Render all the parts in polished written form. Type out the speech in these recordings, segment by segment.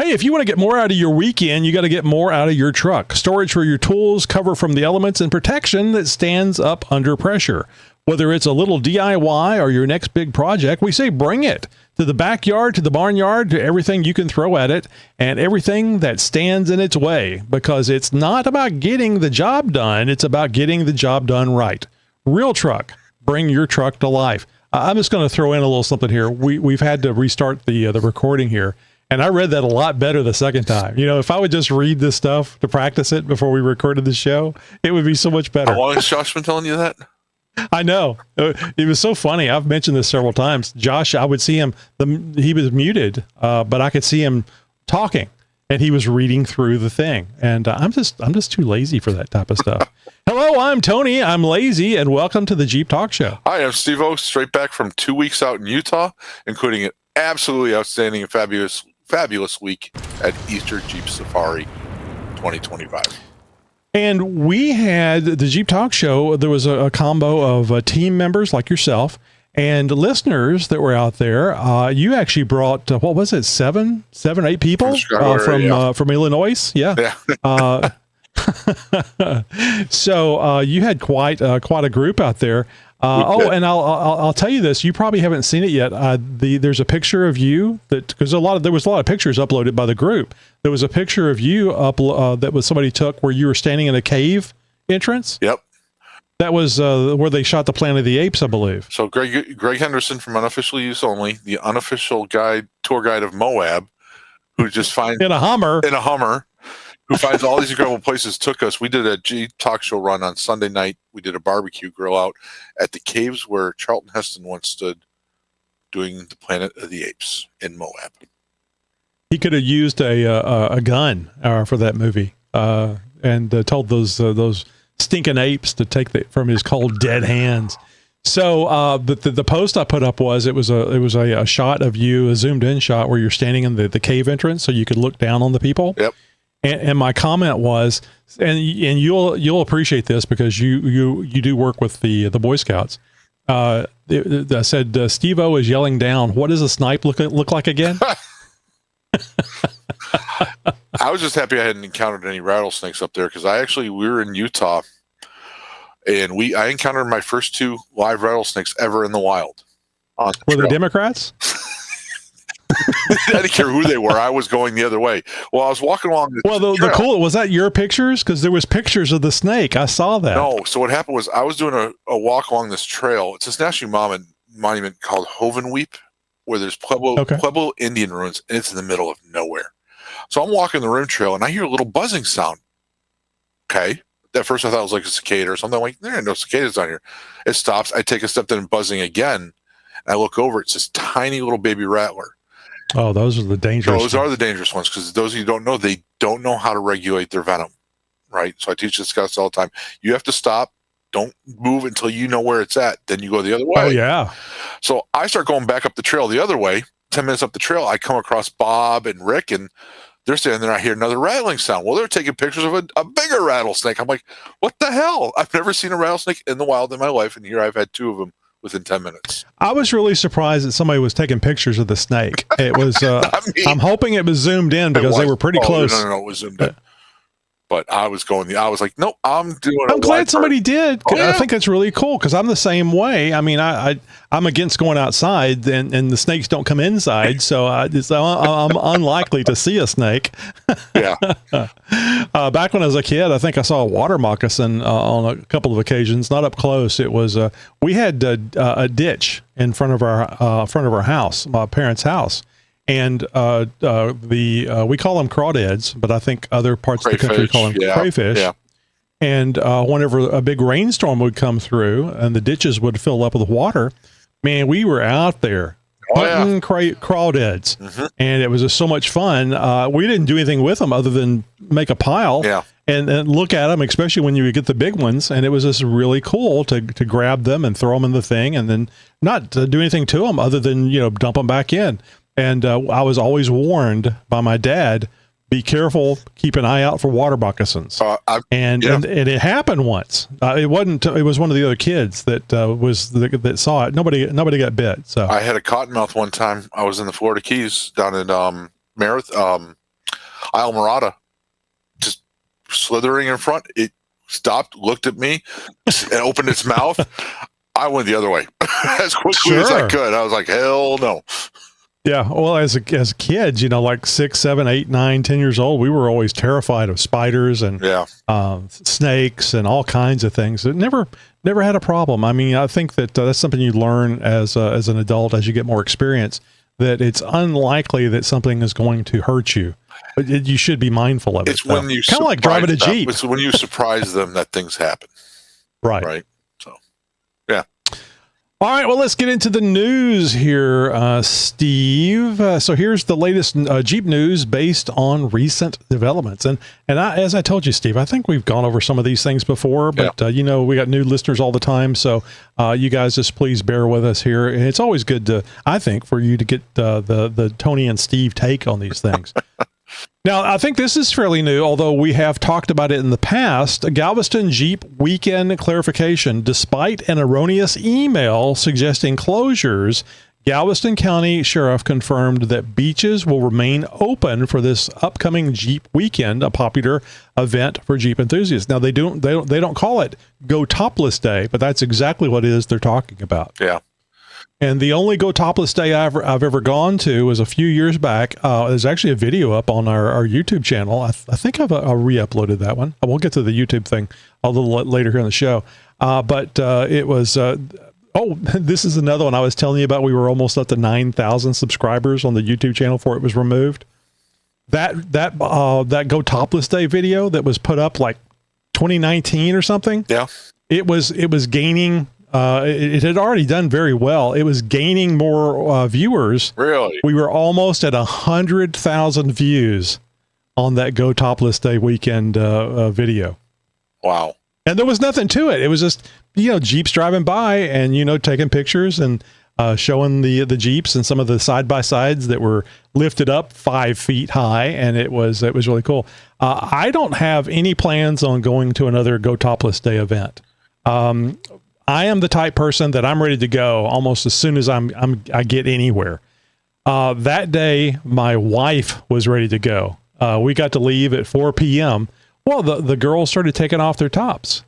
Hey, if you want to get more out of your weekend, you got to get more out of your truck. Storage for your tools, cover from the elements, and protection that stands up under pressure. Whether it's a little DIY or your next big project, we say bring it to the backyard, to the barnyard, to everything you can throw at it, and everything that stands in its way, because it's not about getting the job done. It's about getting the job done right. RealTruck, bring your truck to life. I'm just going to throw in a little something here. We've had to restart the recording here. And I read that a lot better the second time. You know, if I would just read this stuff to practice it before we recorded the show, it would be so much better. How long has Josh been telling you that? I know. It was so funny. I've mentioned this several times. Josh, I would see him, he was muted, but I could see him talking, and he was reading through the thing. And I'm just too lazy for that type of stuff. Hello, I'm Tony. I'm lazy, and welcome to the Jeep Talk Show. Hi, I'm Steve-O, straight back from 2 weeks out in Utah, including an absolutely outstanding and fabulous week at Easter Jeep Safari 2025. And we had the Jeep Talk Show. There was a combo of team members like yourself and listeners that were out there. You actually brought, what was it, seven, 8 people from Illinois? Yeah. So you had quite a group out there. And I'll tell you this: you probably haven't seen it yet. There's a picture of you because there was a lot of pictures uploaded by the group. There was a picture of you that was somebody took where you were standing in a cave entrance. Yep. That was where they shot the Planet of the Apes, I believe. So Greg Henderson from Unofficial Use Only, the unofficial tour guide of Moab, who just finds in a Hummer, who finds all these incredible places, took us. We did a Jeep Talk Show run on Sunday night. We did a barbecue grill out at the caves where Charlton Heston once stood doing the Planet of the Apes in Moab. He could have used a gun for that movie and told those stinking apes to take from his cold dead hands. So the post I put up was a shot of you, a zoomed in shot where you're standing in the cave entrance so you could look down on the people. Yep. And my comment was, and you'll appreciate this because you do work with the Boy Scouts. I said Steve-O is yelling down. What does a snipe look like again? I was just happy I hadn't encountered any rattlesnakes up there because we were in Utah, and I encountered my first 2 live rattlesnakes ever in the wild. Were they Democrats? I didn't care who they were. I was going the other way. Well, I was walking along the cool, was that your pictures? Because there was pictures of the snake. I saw that. No. So what happened was I was doing a walk along this trail. It's this national monument called Hoevenweep, where there's Pueblo Indian ruins, and it's in the middle of nowhere. So I'm walking the rim trail, and I hear a little buzzing sound. Okay. At first I thought it was like a cicada or something. I'm like, there are no cicadas down here. It stops. I take a step, then buzzing again. And I look over. It's this tiny little baby rattler. Oh, those are the dangerous ones. Those are the dangerous ones because those of you who don't know, they don't know how to regulate their venom, right? So I teach the scouts all the time. You have to stop. Don't move until you know where it's at. Then you go the other way. Oh, yeah. So I start going back up the trail the other way. 10 minutes up the trail, I come across Bob and Rick, and they're standing there. I hear another rattling sound. Well, they're taking pictures of a bigger rattlesnake. I'm like, what the hell? I've never seen a rattlesnake in the wild in my life, and here I've had 2 of them within 10 minutes. I was really surprised that somebody was taking pictures of the snake. It was, I'm hoping it was zoomed in because they were pretty close. No, it was zoomed in. But I was like, nope, I'm glad somebody did. Oh, yeah. I think that's really cool because I'm the same way. I mean, I'm against going outside and the snakes don't come inside. So I'm unlikely to see a snake. Yeah. Back when I was a kid, I think I saw a water moccasin on a couple of occasions, not up close. It was, we had a ditch in front of our house, my parents' house. And we call them crawdads, but I think other parts of the country call them crayfish. Yeah. And whenever a big rainstorm would come through and the ditches would fill up with water, man, we were out there hunting crawdads. Mm-hmm. And it was just so much fun. We didn't do anything with them other than make a pile and look at them, especially when you would get the big ones. And it was just really cool to grab them and throw them in the thing and then not to do anything to them other than, dump them back in. And I was always warned by my dad, be careful, keep an eye out for water moccasins. And it happened once. It was one of the other kids that that saw it. Nobody got bit. So I had a cottonmouth one time. I was in the Florida Keys down in Islamorada, just slithering in front. It stopped, looked at me, and opened its mouth. I went the other way as quickly as I could. I was like, hell no. Yeah. Well, as kids, like 6, 7, 8, 9, 10 years old, we were always terrified of spiders and snakes and all kinds of things. It never had a problem. I mean, I think that that's something you learn as an adult, as you get more experience, that it's unlikely that something is going to hurt you. But you should be mindful of it. It's when you kind of like driving a Jeep. It's when you surprise them that things happen. Right. So, yeah. All right, well, let's get into the news here, Steve. So here's the latest Jeep news based on recent developments. And as I told you, Steve, I think we've gone over some of these things before, but we got new listeners all the time. So you guys just please bear with us here. And it's always good to, I think, for you to get the Tony and Steve take on these things. Now, I think this is fairly new, although we have talked about it in the past. A Galveston Jeep Weekend clarification. Despite an erroneous email suggesting closures, Galveston County Sheriff confirmed that beaches will remain open for this upcoming Jeep Weekend, a popular event for Jeep enthusiasts. Now, they don't call it Go Topless Day, but that's exactly what it is they're talking about. Yeah. And the only Go Topless Day I've ever gone to was a few years back. There's actually a video up on our YouTube channel. I think I've re-uploaded that one. I won't get to the YouTube thing a little later here in the show. But it was, this is another one I was telling you about. We were almost up to 9,000 subscribers on the YouTube channel before it was removed. That Go Topless Day video that was put up like 2019 or something. Yeah. It was gaining. It had already done very well. It was gaining more viewers. Really? We were almost at 100,000 views on that Go Topless Day Weekend video. Wow. And there was nothing to it. It was just, Jeeps driving by and, taking pictures and showing the Jeeps and some of the side-by-sides that were lifted up 5 feet high. And it was really cool. I don't have any plans on going to another Go Topless Day event. I am the type person that I'm ready to go almost as soon as I get anywhere. That day, my wife was ready to go. We got to leave at 4 p.m. Well, the girls started taking off their tops,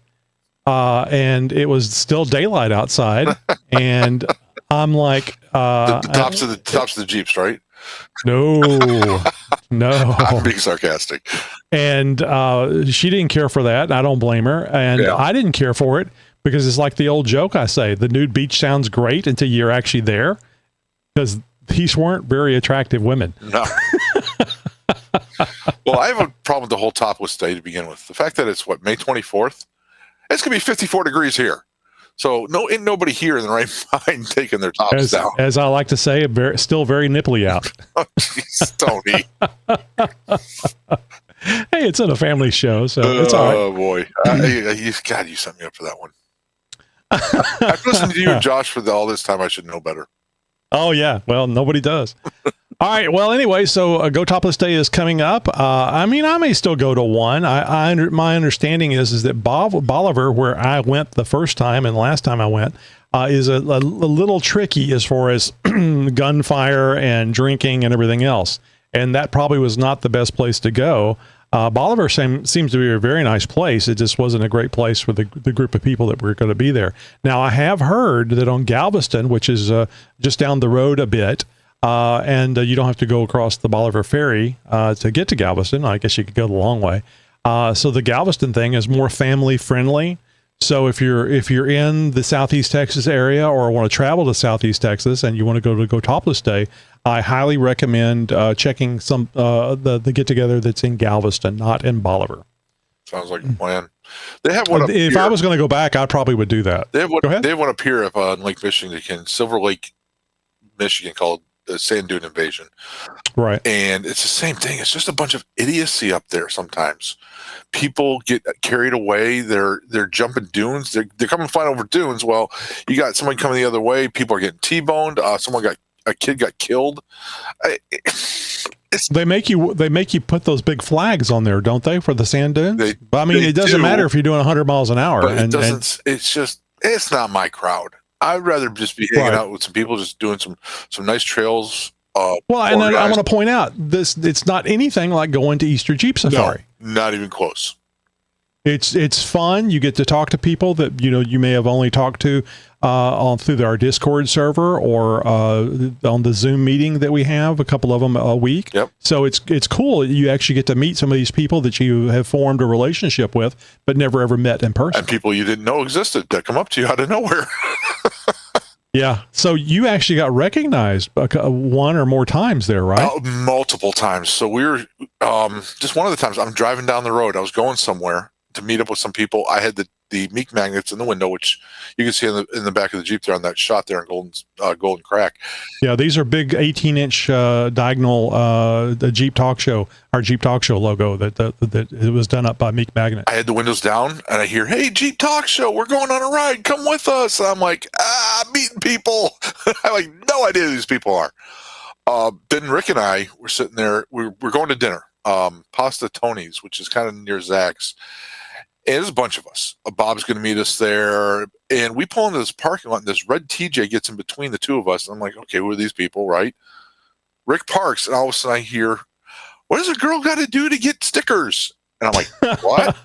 and it was still daylight outside. And I'm like, the tops of the Jeeps, right? No. I'm being sarcastic. And she didn't care for that. I don't blame her, and I didn't care for it. Because it's like the old joke I say, the nude beach sounds great until you're actually there, because these weren't very attractive women. No. Well, I have a problem with the whole topless day to begin with. The fact that it's May 24th, it's going to be 54 degrees here. So ain't nobody here in the right mind taking their tops down. As I like to say, still very nipply out. Oh, jeez, Tony. Hey, it's in a family show, so it's all right. Oh, boy. You set me up for that one. I've listened to you and Josh for all this time. I should know better. Oh, yeah. Well, nobody does. All right. Well, anyway, so Go Topless Day is coming up. I may still go to one. My understanding is that Bolivar, where I went the first time and last time I went, is a little tricky as far as gunfire and drinking and everything else. And that probably was not the best place to go. Bolivar seems to be a very nice place. It just wasn't a great place for the group of people that were going to be there. Now, I have heard that on Galveston, which is just down the road a bit, and you don't have to go across the Bolivar Ferry to get to Galveston. I guess you could go the long way. So the Galveston thing is more family friendly. So if you're in the Southeast Texas area or want to travel to Southeast Texas and you want to Go Topless Day, I highly recommend checking the get together that's in Galveston, not in Bolivar. Sounds like a plan. They have one. If I was going to go back, I probably would do that. They have one up here up on Lake Michigan, Silver Lake, Michigan, called the Sand Dune Invasion. Right. And it's the same thing. It's just a bunch of idiocy up there sometimes. People get carried away. They're jumping dunes. They're coming flying over dunes. Well, you got somebody coming the other way. People are getting T-boned. A kid got killed. They make you put those big flags on there, don't they, for the sand dunes? It doesn't matter if you're doing 100 miles an hour. But it's not my crowd. I'd rather just be hanging out with some people, just doing some nice trails Well, and I want to point out it's not anything like going to Easter Jeep Safari. No, not even close. It's fun. You get to talk to people that you may have only talked to through our Discord server or on the Zoom meeting that we have, a couple of them a week. Yep. So it's cool. You actually get to meet some of these people that you have formed a relationship with, but never ever met in person. And people you didn't know existed that come up to you out of nowhere. Yeah. So you actually got recognized one or more times there, right? Multiple times. So we were just one of the times I'm driving down the road. I was going somewhere to meet up with some people. I had the meek magnets in the window, which you can see in the back of the Jeep there on that shot there in Golden Crack. Yeah, these are big 18-inch diagonal the Jeep Talk Show, our Jeep Talk Show logo that it was done up by Meek Magnet. I had the windows down and I hear, "Hey, Jeep Talk Show, we're going on a ride. Come with us." And I'm like, meeting people. I have like no idea who these people are. Then Rick and I were sitting there. We're going to dinner, Pasta Tony's, which is kind of near Zach's. And there's a bunch of us. Bob's going to meet us there. And we pull into this parking lot, and this red TJ gets in between the two of us. And I'm like, okay, who are these people, right? Rick parks, and all of a sudden I hear, "What does a girl got to do to get stickers?" And I'm like, what?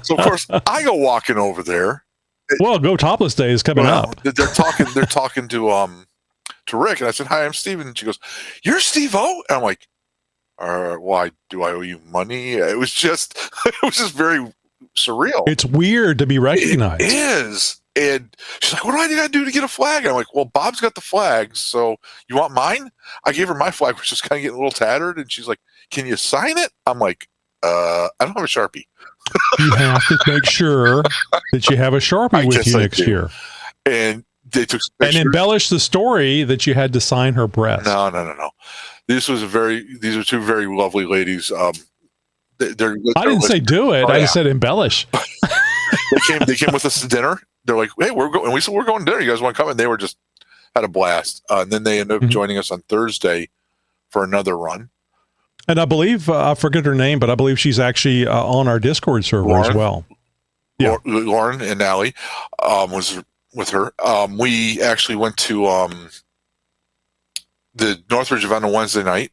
So, of course, I go walking over there. Well, Go Topless Day is coming up. They're talking to Rick. And I said, "Hi, I'm Steven." And she goes, "You're Steve-O?" And I'm like, why do I owe you money? It was just very surreal. It's weird to be recognized. It is. And she's like, "What do I got to do to get a flag?" And I'm like, "Well, Bob's got the flags, so you want mine?" I gave her my flag, which is kind of getting a little tattered, and she's like, "Can you sign it?" I'm like, I don't have a Sharpie. You have to make sure that you have a Sharpie with you next year. And they took some pictures. And embellish the story that you had to sign her breast. No. These are two very lovely ladies. I didn't say do it. I just said embellish. They came with us to dinner. They're like, "Hey, we're going." And we said, "We're going to dinner. You guys want to come?" And they were just had a blast. And then they ended up joining us on Thursday for another run. And I believe I forget her name, but I believe she's actually on our Discord server as well. Yeah, Lauren and Allie was with her. We actually went to the Northridge event on Wednesday night.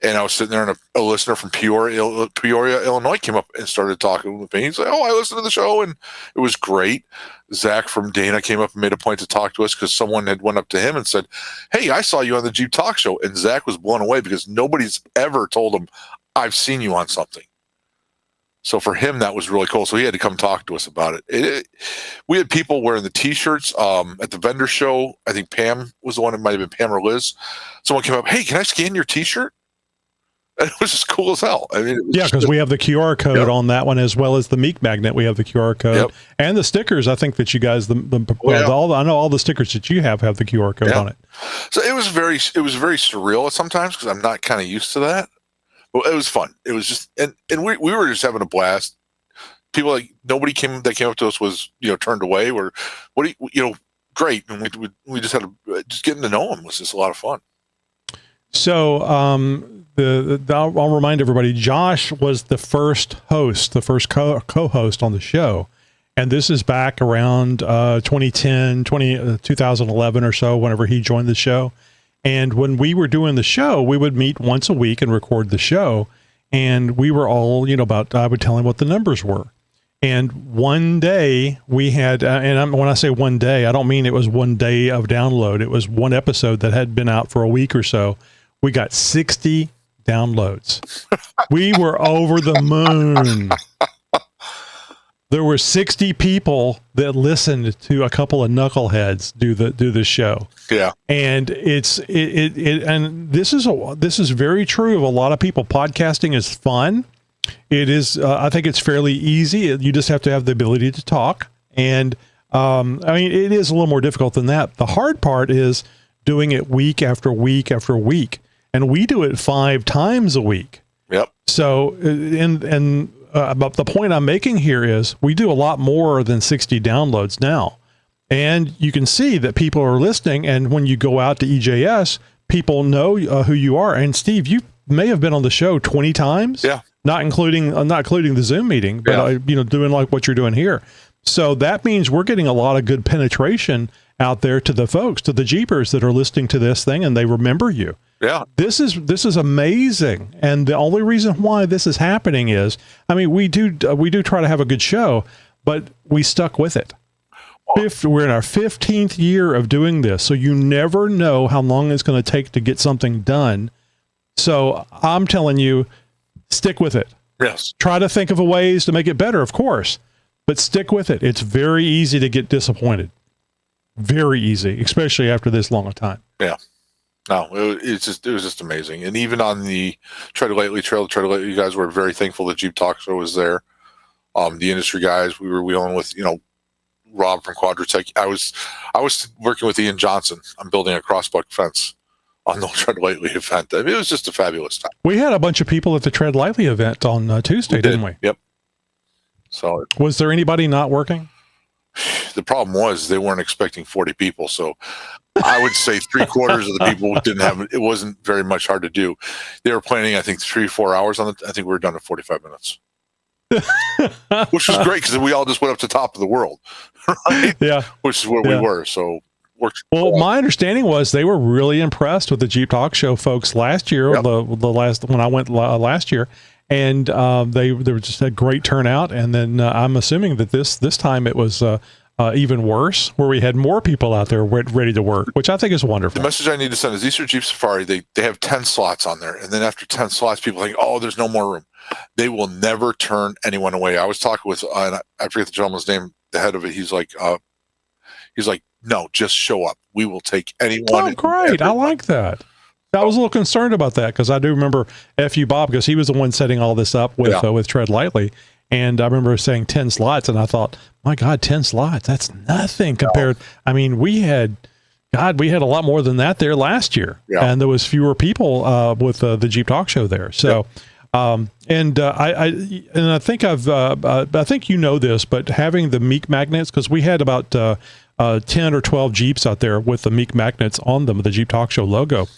And I was sitting there, and a listener from Peoria, Illinois, came up and started talking with me. He's like, "Oh, I listened to the show, and it was great." Zach from Dana came up and made a point to talk to us because someone had went up to him and said, "Hey, I saw you on the Jeep Talk Show." And Zach was blown away because nobody's ever told him, "I've seen you on something." So for him, that was really cool. So he had to come talk to us about it. We had people wearing the T-shirts at the vendor show. I think Pam was the one. It might have been Pam or Liz. Someone came up, "Hey, can I scan your T-shirt?" And it was just cool as hell. I mean, because we have the QR code on that one, as well as the Meek Magnet. We have the QR code and the stickers. I think that you guys, I know all the stickers that you have the QR code on it. So it was very surreal sometimes because I'm not kind of used to that. But it was fun. It was just, and we were just having a blast. People nobody that came up to us was turned away or great, and we just had just getting to know them was just a lot of fun. So I'll remind everybody, Josh was the first host, the first co-host on the show. And this is back around 2011 or so, whenever he joined the show. And when we were doing the show, we would meet once a week and record the show. And we were all, I would tell him what the numbers were. And one day we had, when I say one day, I don't mean it was one day of download. It was one episode that had been out for a week or so. We got 60 downloads. We were over the moon. There were 60 people that listened to a couple of knuckleheads do the show. Yeah. And and this is very true of a lot of people. Podcasting is fun. It is, I think it's fairly easy. You just have to have the ability to talk. And, it is a little more difficult than that. The hard part is doing it week after week after week. And we do it 5 times a week. Yep. So, but the point I'm making here is we do a lot more than 60 downloads now. And you can see that people are listening. And when you go out to EJS, people know who you are. And Steve, you may have been on the show 20 times. Yeah. Not including the Zoom meeting, but doing like what you're doing here. So that means we're getting a lot of good penetration. out there to the folks, to the Jeepers that are listening to this thing, and they remember you. Yeah. This is amazing. And the only reason why this is happening is, I mean, we do try to have a good show, but we stuck with it. We're in our 15th year of doing this, so you never know how long it's going to take to get something done. So I'm telling you, stick with it. Yes. Try to think of ways to make it better, of course, but stick with it. It's very easy to get disappointed. Very easy, especially after this long a time. Yeah. No, it was just amazing. And even on the Tread Lightly Trail, you guys were very thankful that Jeep Talk Show was there. The industry guys, we were wheeling with, Rob from Quadratech. I was working with Ian Johnson. I'm building a crossbuck fence on the Tread Lightly event. I mean, it was just a fabulous time. We had a bunch of people at the Tread Lightly event on Tuesday, didn't we? Yep. So was there anybody not working? The problem was they weren't expecting 40 people. So I would say 3/4 of the people didn't have, it wasn't very much hard to do. They were planning, I think, 3-4 hours on it. I think we were done in 45 minutes. Which was great because we all just went up to the top of the world, right? Yeah, which is where we were. So, well, my understanding was they were really impressed with the Jeep Talk Show folks last year. Yep. The last when I went last year, and they were just a great turnout. And then I'm assuming that this time it was even worse, where we had more people out there ready to work, which I think is wonderful. The message I need to send is Easter Jeep Safari. They have 10 slots on there, and then after 10 slots, people think, oh, there's no more room. They will never turn anyone away. I was talking with, I forget the gentleman's name, the head of it. He's like, no, just show up. We will take anyone. Oh, great. I like that. I was a little concerned about that because I do remember F.U. Bob, because he was the one setting all this up with Tread Lightly. And I remember saying 10 slots, and I thought, my God, 10 slots, that's nothing compared. I mean, we had a lot more than that there last year, and there was fewer people with the Jeep Talk Show there. So, I think I think you know this, but having the Meek magnets, because we had about 10 or 12 Jeeps out there with the Meek magnets on them, the Jeep Talk Show logo.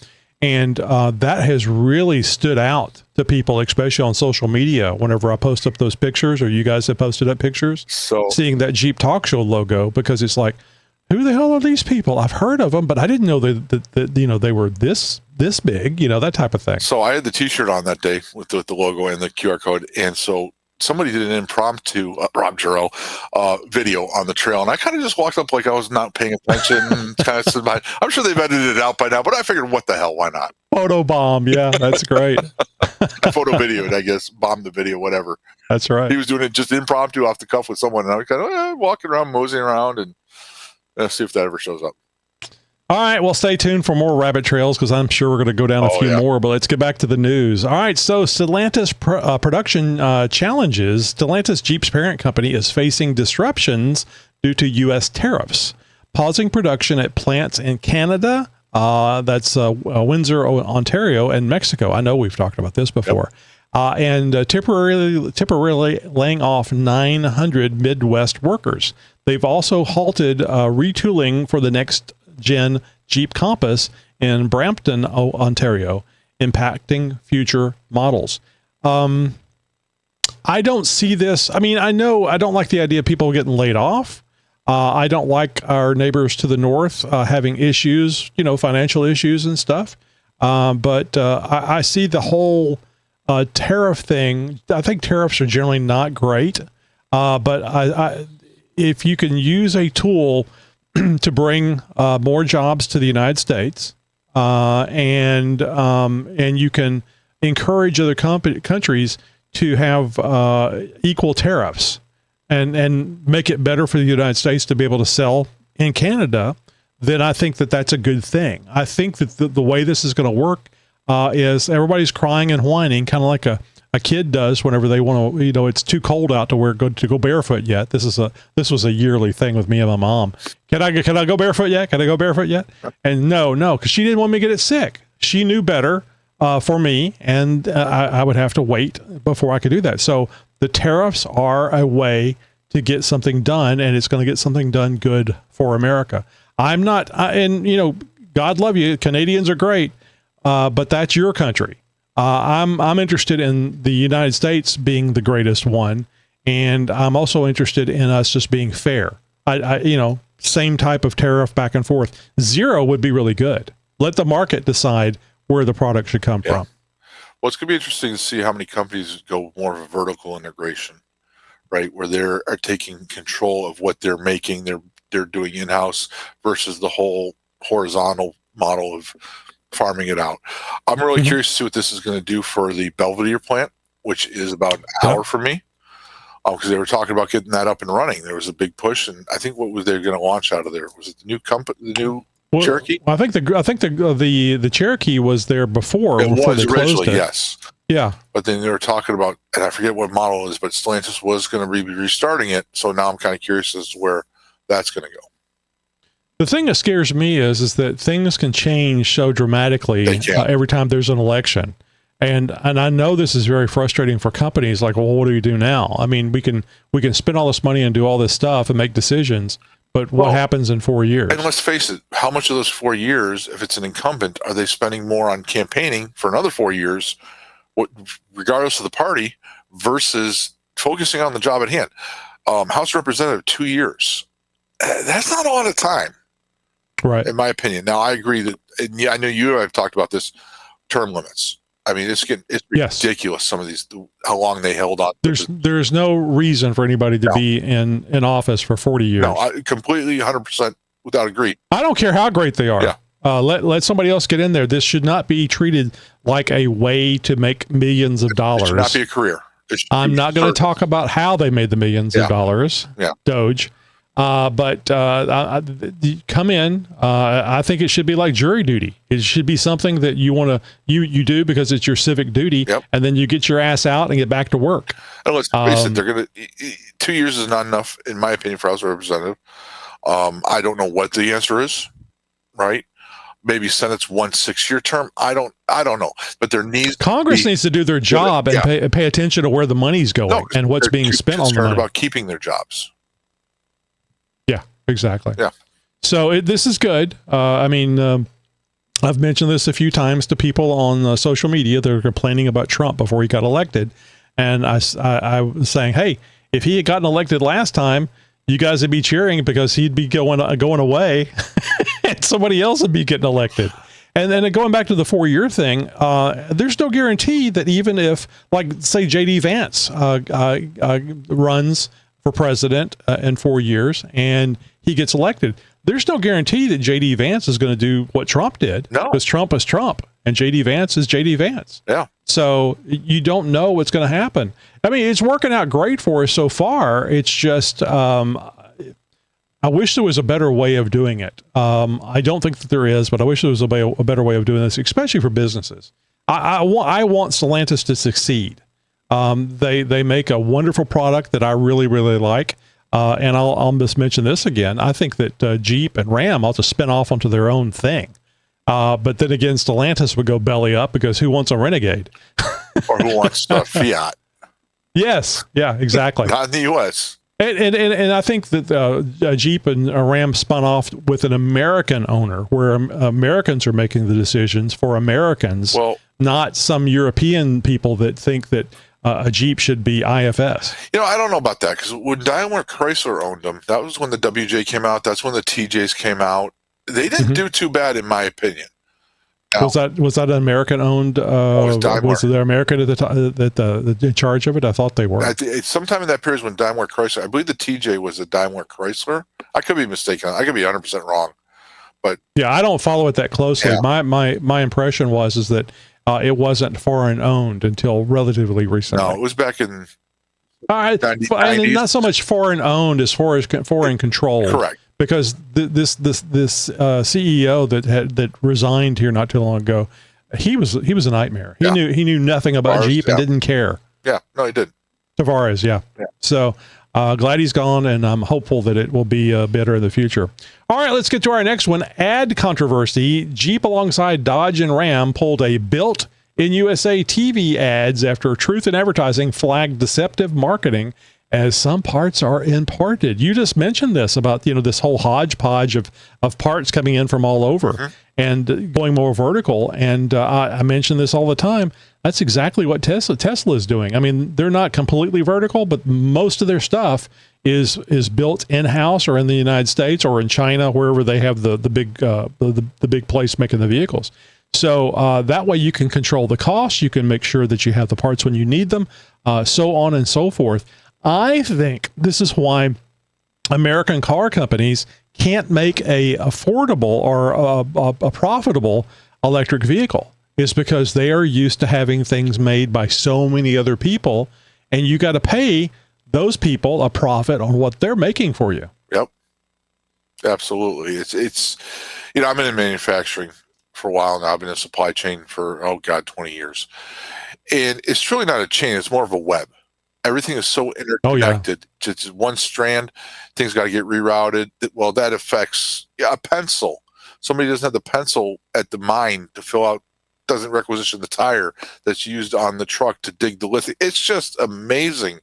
And that has really stood out to people, especially on social media. Whenever I post up those pictures, or you guys have posted up pictures, seeing that Jeep Talk Show logo, because it's like, who the hell are these people? I've heard of them, but I didn't know that they were this big, that type of thing. So I had the T-shirt on that day with the logo and the QR code, and so somebody did an impromptu Rob Jarrell video on the trail, and I kind of just walked up like I was not paying attention. And kind of said, I'm sure they've edited it out by now, but I figured, what the hell, why not? Photo bomb, yeah, that's great. I photo videoed, I guess, bombed the video, whatever. That's right. He was doing it just impromptu off the cuff with someone, and I was kind of walking around, moseying around, and see if that ever shows up. All right, well, stay tuned for more rabbit trails, because I'm sure we're going to go down a few more, but let's get back to the news. All right, so Stellantis production challenges. Stellantis Jeep's parent company is facing disruptions due to U.S. tariffs, pausing production at plants in Canada, that's Windsor, Ontario, and Mexico. I know we've talked about this before. Yep. And temporarily laying off 900 Midwest workers. They've also halted retooling for the next gen Jeep Compass in Brampton, Ontario, impacting future models. I don't see this. I mean, I know I don't like the idea of people getting laid off. I don't like our neighbors to the north having issues, financial issues and stuff. But I see the whole tariff thing. I think tariffs are generally not great. But if you can use a tool to bring more jobs to the United States, and you can encourage other countries to have equal tariffs, and make it better for the United States to be able to sell in Canada, then I think that that's a good thing. I think that the way this is going to work is everybody's crying and whining, kind of like a kid does whenever they want to, it's too cold out to go barefoot yet. This was a yearly thing with me and my mom. Can I go barefoot yet? Can I go barefoot yet? And no, because she didn't want me to get it sick. She knew better for me, and I would have to wait before I could do that. So the tariffs are a way to get something done, and it's going to get something done good for America. I'm not, God love you, Canadians are great, but that's your country. I'm interested in the United States being the greatest one, and I'm also interested in us just being fair. same type of tariff back and forth. 0 would be really good. Let the market decide where the product should come from. Well, it's going to be interesting to see how many companies go more of a vertical integration, right? Where they're taking control of what they're making, they're doing in-house versus the whole horizontal model of farming it out. I'm really curious to see what this is going to do for the Belvedere plant, which is about an hour from me. Because they were talking about getting that up and running. There was a big push, and I think what was they going to launch out of there? Was it the new Cherokee? I think the Cherokee was there before. It before was they closed originally, it. yes. Yeah. But then they were talking about, and I forget what model it is, but Stellantis was going to be restarting it. So now I'm kind of curious as to where that's going to go. The thing that scares me is that things can change so dramatically every time there's an election. And I know this is very frustrating for companies. Like, well, what do we do now? I mean, we can spend all this money and do all this stuff and make decisions, but what happens in 4 years? And let's face it, how much of those 4 years, if it's an incumbent, are they spending more on campaigning for another 4 years, regardless of the party, versus focusing on the job at hand? House Representative, 2 years. That's not a lot of time, right? In my opinion. Now, I agree that, and I know you and I have talked about this, term limits. I mean, it's ridiculous. Some of these, how long they held on. There's no reason for anybody to be in office for 40 years. No, I completely 100% without agree. I don't care how great they are. Yeah. Let somebody else get in there. This should not be treated like a way to make millions of dollars. It should not be a career. I'm not going to talk about how they made the millions of dollars. Yeah. Doge. But come in. I think it should be like jury duty. It should be something that you want to you do because it's your civic duty, and then you get your ass out and get back to work. And let's face it, they're going to 2 years is not enough, in my opinion, for House Representative. I don't know what the answer is. Right? Maybe Senate's 1 6-year term. I don't know. But there needs Congress needs to do their job and pay attention to where the money's going and what's being spent on the money. About keeping their jobs. Exactly. Yeah. So this is good. I mean, I've mentioned this a few times to people on social media that are complaining about Trump before he got elected. And I was saying, hey, if he had gotten elected last time, you guys would be cheering because he'd be going away and somebody else would be getting elected. And then going back to the 4-year thing, there's no guarantee that even if, like, say, J.D. Vance runs for president in 4 years and he gets elected, there's no guarantee that J.D. Vance is going to do what Trump did. No. Because Trump is Trump and J.D. Vance is J.D. Vance. Yeah. So you don't know what's going to happen. I mean, it's working out great for us so far. It's just, I wish there was a better way of doing it. I don't think that there is, but I wish there was a better way of doing this, especially for businesses. I want Stellantis to succeed. They make a wonderful product that I really, really like. And I'll just mention this again. I think that Jeep and Ram ought to spin off onto their own thing. But then again, Stellantis would go belly up because who wants a Renegade? Or who wants Fiat? Yes. Yeah, exactly. Not in the U.S. And I think that Jeep and Ram spun off with an American owner where Americans are making the decisions for Americans, not some European people that think that a Jeep should be IFS. You know, I don't know about that because when Daimler Chrysler owned them, that was when the WJ came out. That's when the TJs came out. They didn't do too bad, in my opinion. Now, was that an American owned? Was there American at the time in charge of it? I thought they were. Sometime in that period when Daimler Chrysler, I believe the TJ was a Daimler Chrysler. I could be mistaken. I could be 100% wrong. But yeah, I don't follow it that closely. Yeah. My impression was that it wasn't foreign owned until relatively recently. No, it was back in 90s. And not so much foreign owned as far as foreign controlled. Correct. Because this CEO that resigned here not too long ago, he was a nightmare. He knew nothing about Tavares, Jeep and didn't care. Yeah, no, he didn't. Tavares, yeah. So glad he's gone, and I'm hopeful that it will be better in the future. All right, let's get to our next one. Ad controversy. Jeep alongside Dodge and Ram pulled a built in USA TV ads after Truth in Advertising flagged deceptive marketing as some parts are imported. You just mentioned this about, this whole hodgepodge of parts coming in from all over and going more vertical. And I mention this all the time. That's exactly what Tesla is doing. I mean, they're not completely vertical, but most of their stuff is built in-house or in the United States or in China, wherever they have the big place making the vehicles. So that way you can control the cost. You can make sure that you have the parts when you need them, so on and so forth. I think this is why American car companies can't make a affordable or a profitable electric vehicle, is because they are used to having things made by so many other people, and you got to pay those people a profit on what they're making for you. Yep, absolutely. It's I've been in manufacturing for a while now. I've been in supply chain for 20 years, and it's truly not a chain. It's more of a web. Everything is so interconnected. It's one strand. Things got to get rerouted. Well, that affects a pencil. Somebody doesn't have the pencil at the mine to fill out, doesn't requisition the tire that's used on the truck to dig the lithium. It's just amazing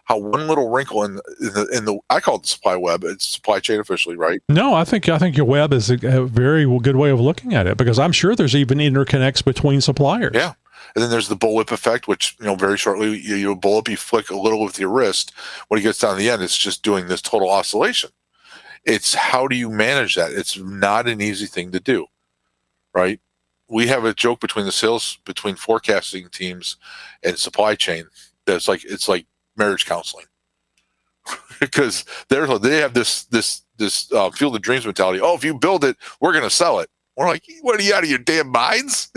how one little wrinkle in the I call it the supply web. It's supply chain officially, right? No, I think your web is a very good way of looking at it, because I'm sure there's even interconnects between suppliers. Yeah. And then there's the bullwhip effect, which, very shortly, you bullwhip, you flick a little with your wrist. When it gets down to the end, it's just doing this total oscillation. It's how do you manage that? It's not an easy thing to do, right? We have a joke between forecasting teams and supply chain that's it's like marriage counseling, because they have this field of dreams mentality. Oh, if you build it, we're going to sell it. We're like, what are you, out of your damn minds?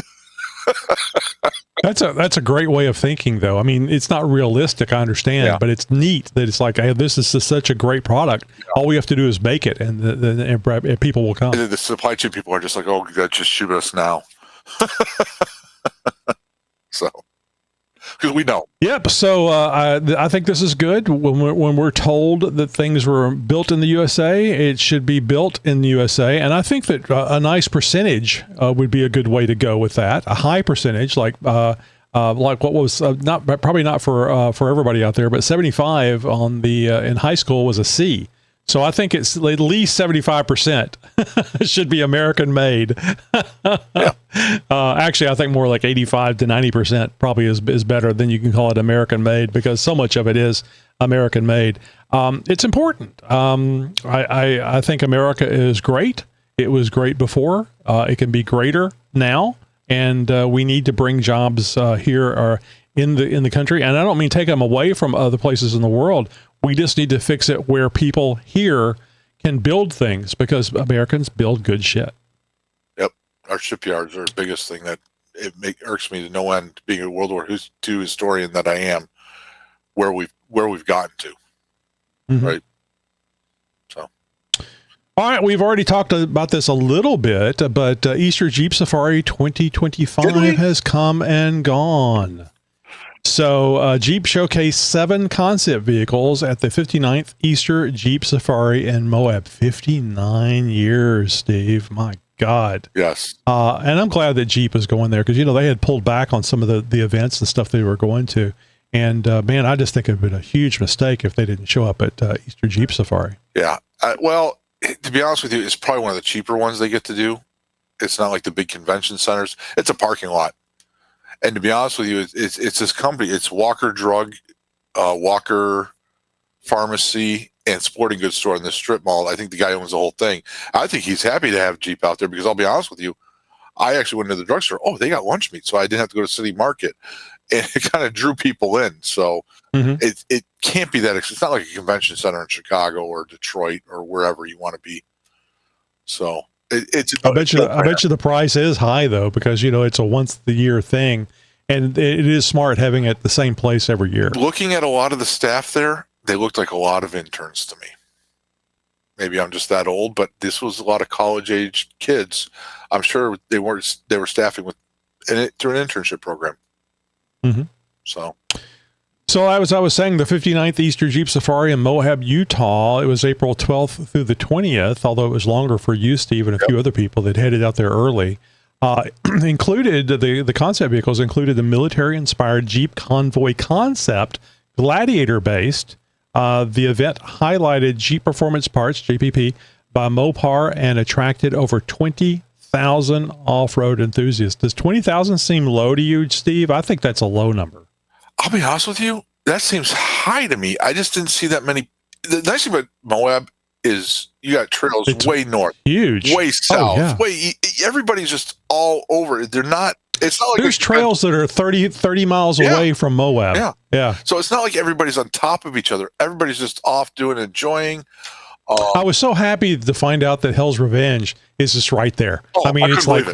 That's a great way of thinking, though. I mean, it's not realistic, I understand, but it's neat that it's like, hey, this is such a great product. Yeah. All we have to do is make it, and people will come. And the supply chain people are just like, oh, God, just shoot us now. So, because we know. Yep. So I think this is good. When we're told that things were built in the USA, it should be built in the USA. And I think that a nice percentage would be a good way to go with that. A high percentage, like what was probably not for everybody out there, but 75 on the in high school was a C. So I think it's at least 75% should be American made. Yeah. Actually, I think more like 85 to 90% probably is better than you can call it American made, because so much of it is American made. It's important. I think America is great. It was great before. It can be greater now, and we need to bring jobs here or in the country. And I don't mean take them away from other places in the world. We just need to fix it where people here can build things, because Americans build good shit. Yep. Our shipyards are the biggest thing that irks me to no end, being a World War II historian that I am, where we've gotten to. Mm-hmm. Right. So. All right. We've already talked about this a little bit, but Easter Jeep Safari 2025 has come and gone. So Jeep showcased 7 concept vehicles at the 59th Easter Jeep Safari in Moab. 59 years, Steve. My God. Yes. And I'm glad that Jeep is going there, because, they had pulled back on some of the events and stuff they were going to. And, man, I just think it would have been a huge mistake if they didn't show up at Easter Jeep Safari. Yeah. Well, to be honest with you, it's probably one of the cheaper ones they get to do. It's not like the big convention centers. It's a parking lot. And to be honest with you, it's this company. It's Walker Drug, Walker Pharmacy, and Sporting Goods Store in this strip mall. I think the guy owns the whole thing. I think he's happy to have Jeep out there, because I'll be honest with you, I actually went into the drugstore. Oh, they got lunch meat, so I didn't have to go to City Market, and it kind of drew people in. So it can't be that. It's not like a convention center in Chicago or Detroit or wherever you want to be. So. I bet you the price is high, though, because it's a once a year thing, and it is smart having it at the same place every year. Looking at a lot of the staff there, they looked like a lot of interns to me. Maybe I'm just that old, but this was a lot of college aged kids. I'm sure they were staffing through an internship program. Mm-hmm. So I was saying the 59th Easter Jeep Safari in Moab, Utah, it was April 12th through the 20th, although it was longer for you, Steve, and a few other people that headed out there early. Included, the concept vehicles included the military-inspired Jeep Convoy concept, Gladiator-based. The event highlighted Jeep Performance Parts, JPP, by Mopar, and attracted over 20,000 20,000 off-road enthusiasts. Does 20,000 seem low to you, Steve? I think that's a low number. I'll be honest with you. That seems high to me. I just didn't see that many. The nice thing about Moab is you got trails way north, huge, way south, everybody's just all over. They're not. It's not like there's trails that are 30 miles away from Moab. Yeah. So it's not like everybody's on top of each other. Everybody's just off enjoying. I was so happy to find out that Hell's Revenge is just right there. I mean, it's like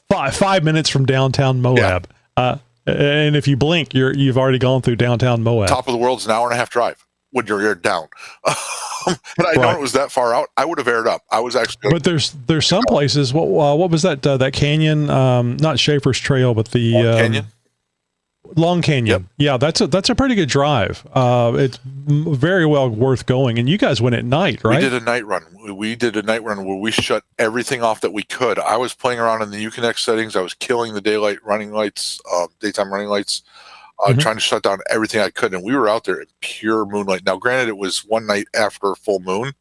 5 minutes from downtown Moab. Yeah. And if you blink, you've already gone through downtown Moab. Top of the world's an hour and a half drive when you're aired down. And I know it was that far out. I would have aired up. I was actually. But there's some places. What was that? That canyon? Not Schaefer's Trail, but the Canyon. Long Canyon. Yep. Yeah, that's a pretty good drive. It's very well worth going. And you guys went at night, right? We did a night run. We did a night run where we shut everything off that we could. I was playing around in the Uconnect settings. I was killing the daytime running lights, trying to shut down everything I could. And we were out there in pure moonlight. Now, granted, it was one night after full moon,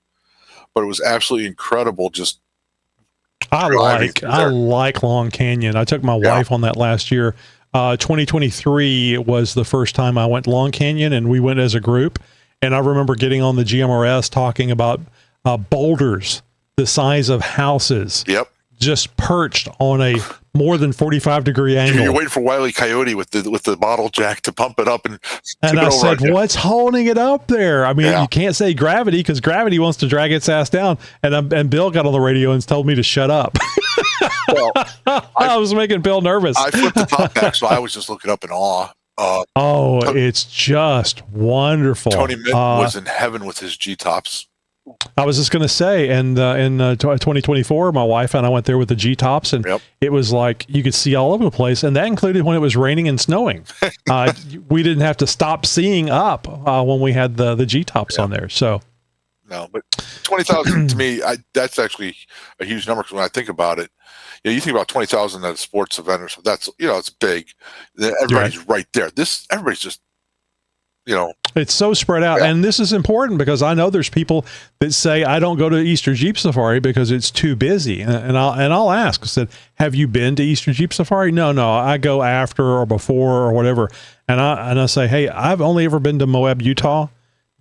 but it was absolutely incredible. Just I like Long Canyon. I took my wife on that last year. 2023 was the first time I went Long Canyon, and we went as a group. And I remember getting on the GMRS talking about boulders the size of houses. Yep. Just perched on a more than 45-degree angle. You're waiting for Wile E. Coyote with the bottle jack to pump it up and I said, "What's holding it up there?" I mean, you can't say gravity because gravity wants to drag its ass down. And Bill got on the radio and told me to shut up. Well, I was making Bill nervous. I flipped the top back, so I was just looking up in awe. It's just wonderful. Tony Minton was in heaven with his G-tops. I was just going to say, and in 2024, my wife and I went there with the G-tops, and it was like you could see all over the place, and that included when it was raining and snowing. We didn't have to stop seeing up when we had the G-tops on there. So, no, but 20,000 to me, that's actually a huge number because when I think about it, you think about 20,000 at a sports event or something. That's it's big. Everybody's right there. Everybody's just. It's so spread out. And this is important because I know there's people that say, I don't go to Easter Jeep Safari because it's too busy. And I'll ask, I said, have you been to Easter Jeep Safari? No, I go after or before or whatever. And I say, hey, I've only ever been to Moab, Utah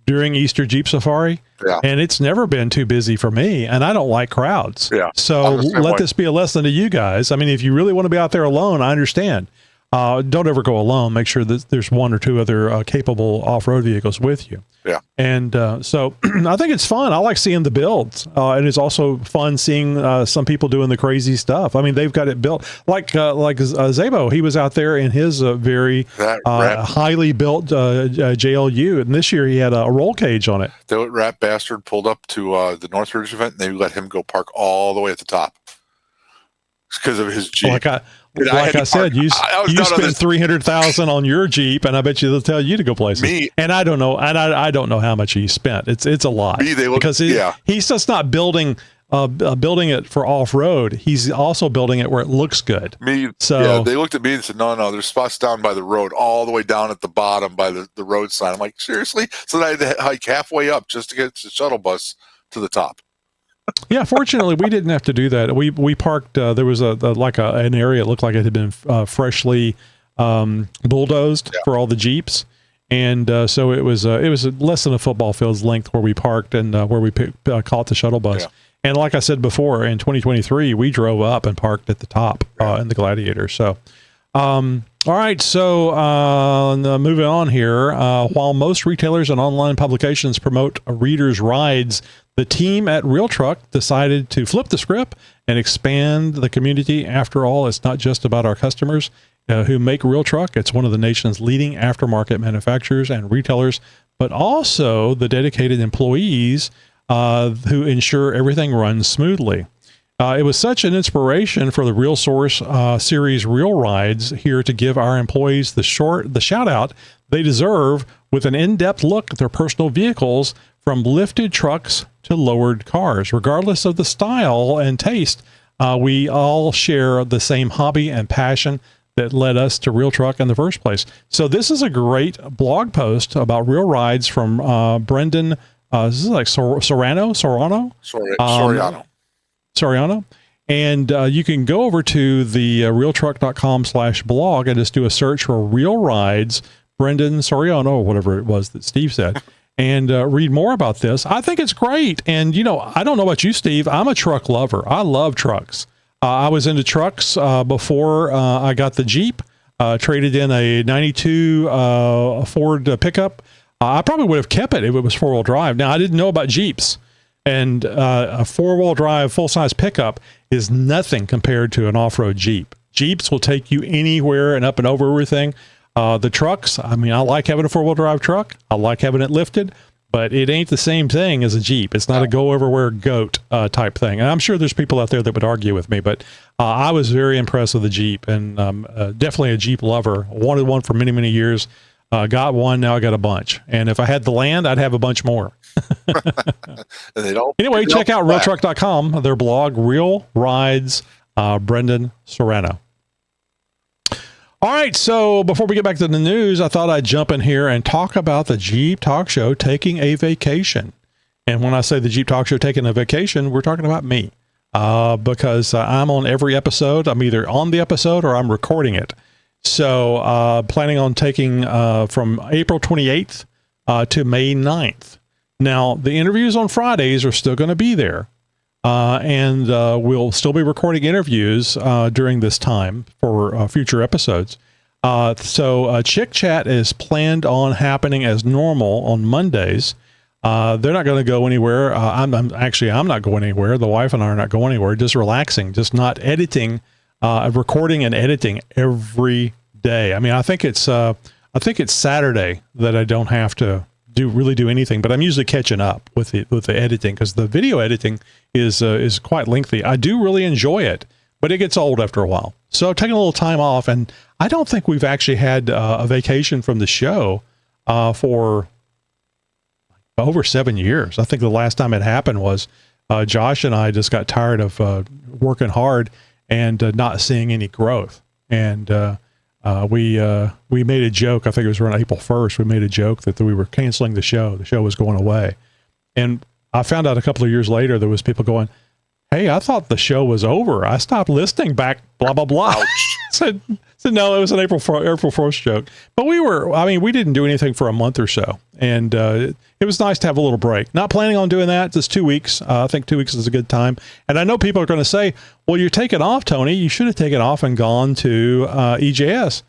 during Easter Jeep Safari. Yeah. And it's never been too busy for me. And I don't like crowds. Yeah. So let this be a lesson to you guys. I mean, if you really want to be out there alone, I understand. Don't ever go alone. Make sure that there's one or two other capable off-road vehicles with you. Yeah. And so I think it's fun. I like seeing the builds. And it's also fun seeing some people doing the crazy stuff. I mean, they've got it built like Zabo. He was out there in his very highly built JLU. And this year he had a roll cage on it. That rat bastard pulled up to the Northridge event, and they let him go park all the way at the top. It's because of his Jeep. Like I said, you spent 300,000 on your Jeep, and I bet you they'll tell you to go places. And I don't know, I don't know how much he spent. It's a lot because he's just not building it for off road. He's also building it where it looks good. They looked at me and said, "No, there's spots down by the road, all the way down at the bottom by the road sign." I'm like, seriously? So then I had to hike halfway up just to get the shuttle bus to the top. Yeah, fortunately, we didn't have to do that. We parked. There was an area. It looked like it had been freshly bulldozed for all the Jeeps, and so it was less than a football field's length where we parked and where we caught the shuttle bus. Yeah. And like I said before, in 2023, we drove up and parked at the top in the Gladiator. So, all right. So moving on here, while most retailers and online publications promote readers' rides, the team at RealTruck decided to flip the script and expand the community. After all, it's not just about our customers who make RealTruck. It's one of the nation's leading aftermarket manufacturers and retailers, but also the dedicated employees who ensure everything runs smoothly. It was such an inspiration for the Real Source series Real Rides here to give our employees the shout out they deserve with an in-depth look at their personal vehicles, from lifted trucks to lowered cars. Regardless of the style and taste, we all share the same hobby and passion that led us to RealTruck in the first place. So this is a great blog post about Real Rides from Brendan. This is like Soriano. And you can go over to the realtruck.com/blog and just do a search for Real Rides, Brendan Soriano, or whatever it was that Steve said, and read more about this. I think it's great. And, I don't know about you, Steve. I'm a truck lover. I love trucks. I was into trucks before I got the Jeep, traded in a 92 Ford pickup. I probably would have kept it if it was four-wheel drive. Now, I didn't know about Jeeps. And a four-wheel drive full-size pickup is nothing compared to an off-road Jeep. Jeeps will take you anywhere and up and over everything. The trucks, I like having a four-wheel drive truck. I like having it lifted, but it ain't the same thing as a Jeep. It's not a go-everywhere goat type thing. And I'm sure there's people out there that would argue with me, but I was very impressed with the Jeep, and definitely a Jeep lover. Wanted one for many, many years. Got one, now I got a bunch. And if I had the land, I'd have a bunch more. Anyway, check out realtruck.com, their blog, Real Rides, Brendan Serrano. All right, so before we get back to the news, I thought I'd jump in here and talk about the Jeep Talk Show taking a vacation. And when I say the Jeep Talk Show taking a vacation, we're talking about me, because I'm on every episode. I'm either on the episode or I'm recording it. So planning on taking from April 28th to May 9th. Now, the interviews on Fridays are still going to be there, and we'll still be recording interviews during this time for future episodes. So Chick Chat is planned on happening as normal on Mondays. They're not going to go anywhere. I'm not going anywhere. The wife and I are not going anywhere, just relaxing, just not editing, recording and editing every day. I think it's Saturday that I don't have to do anything, but I'm usually catching up with the editing, because the video editing is quite lengthy. I do really enjoy it, but it gets old after a while. So taking a little time off, and I don't think we've actually had a vacation from the show for over 7 years. I think the last time it happened was Josh and I just got tired of working hard and not seeing any growth. And we made a joke. I think it was around April 1st. We made a joke that we were canceling the show. The show was going away. And I found out a couple of years later, there was people going, "Hey, I thought the show was over. I stopped listening back, blah, blah, blah." said no, it was an April 1st joke. But we didn't do anything for a month or so. And it was nice to have a little break. Not planning on doing that. Just 2 weeks. I think 2 weeks is a good time. And I know people are going to say, "Well, you're taking off, Tony. You should have taken off and gone to EJS."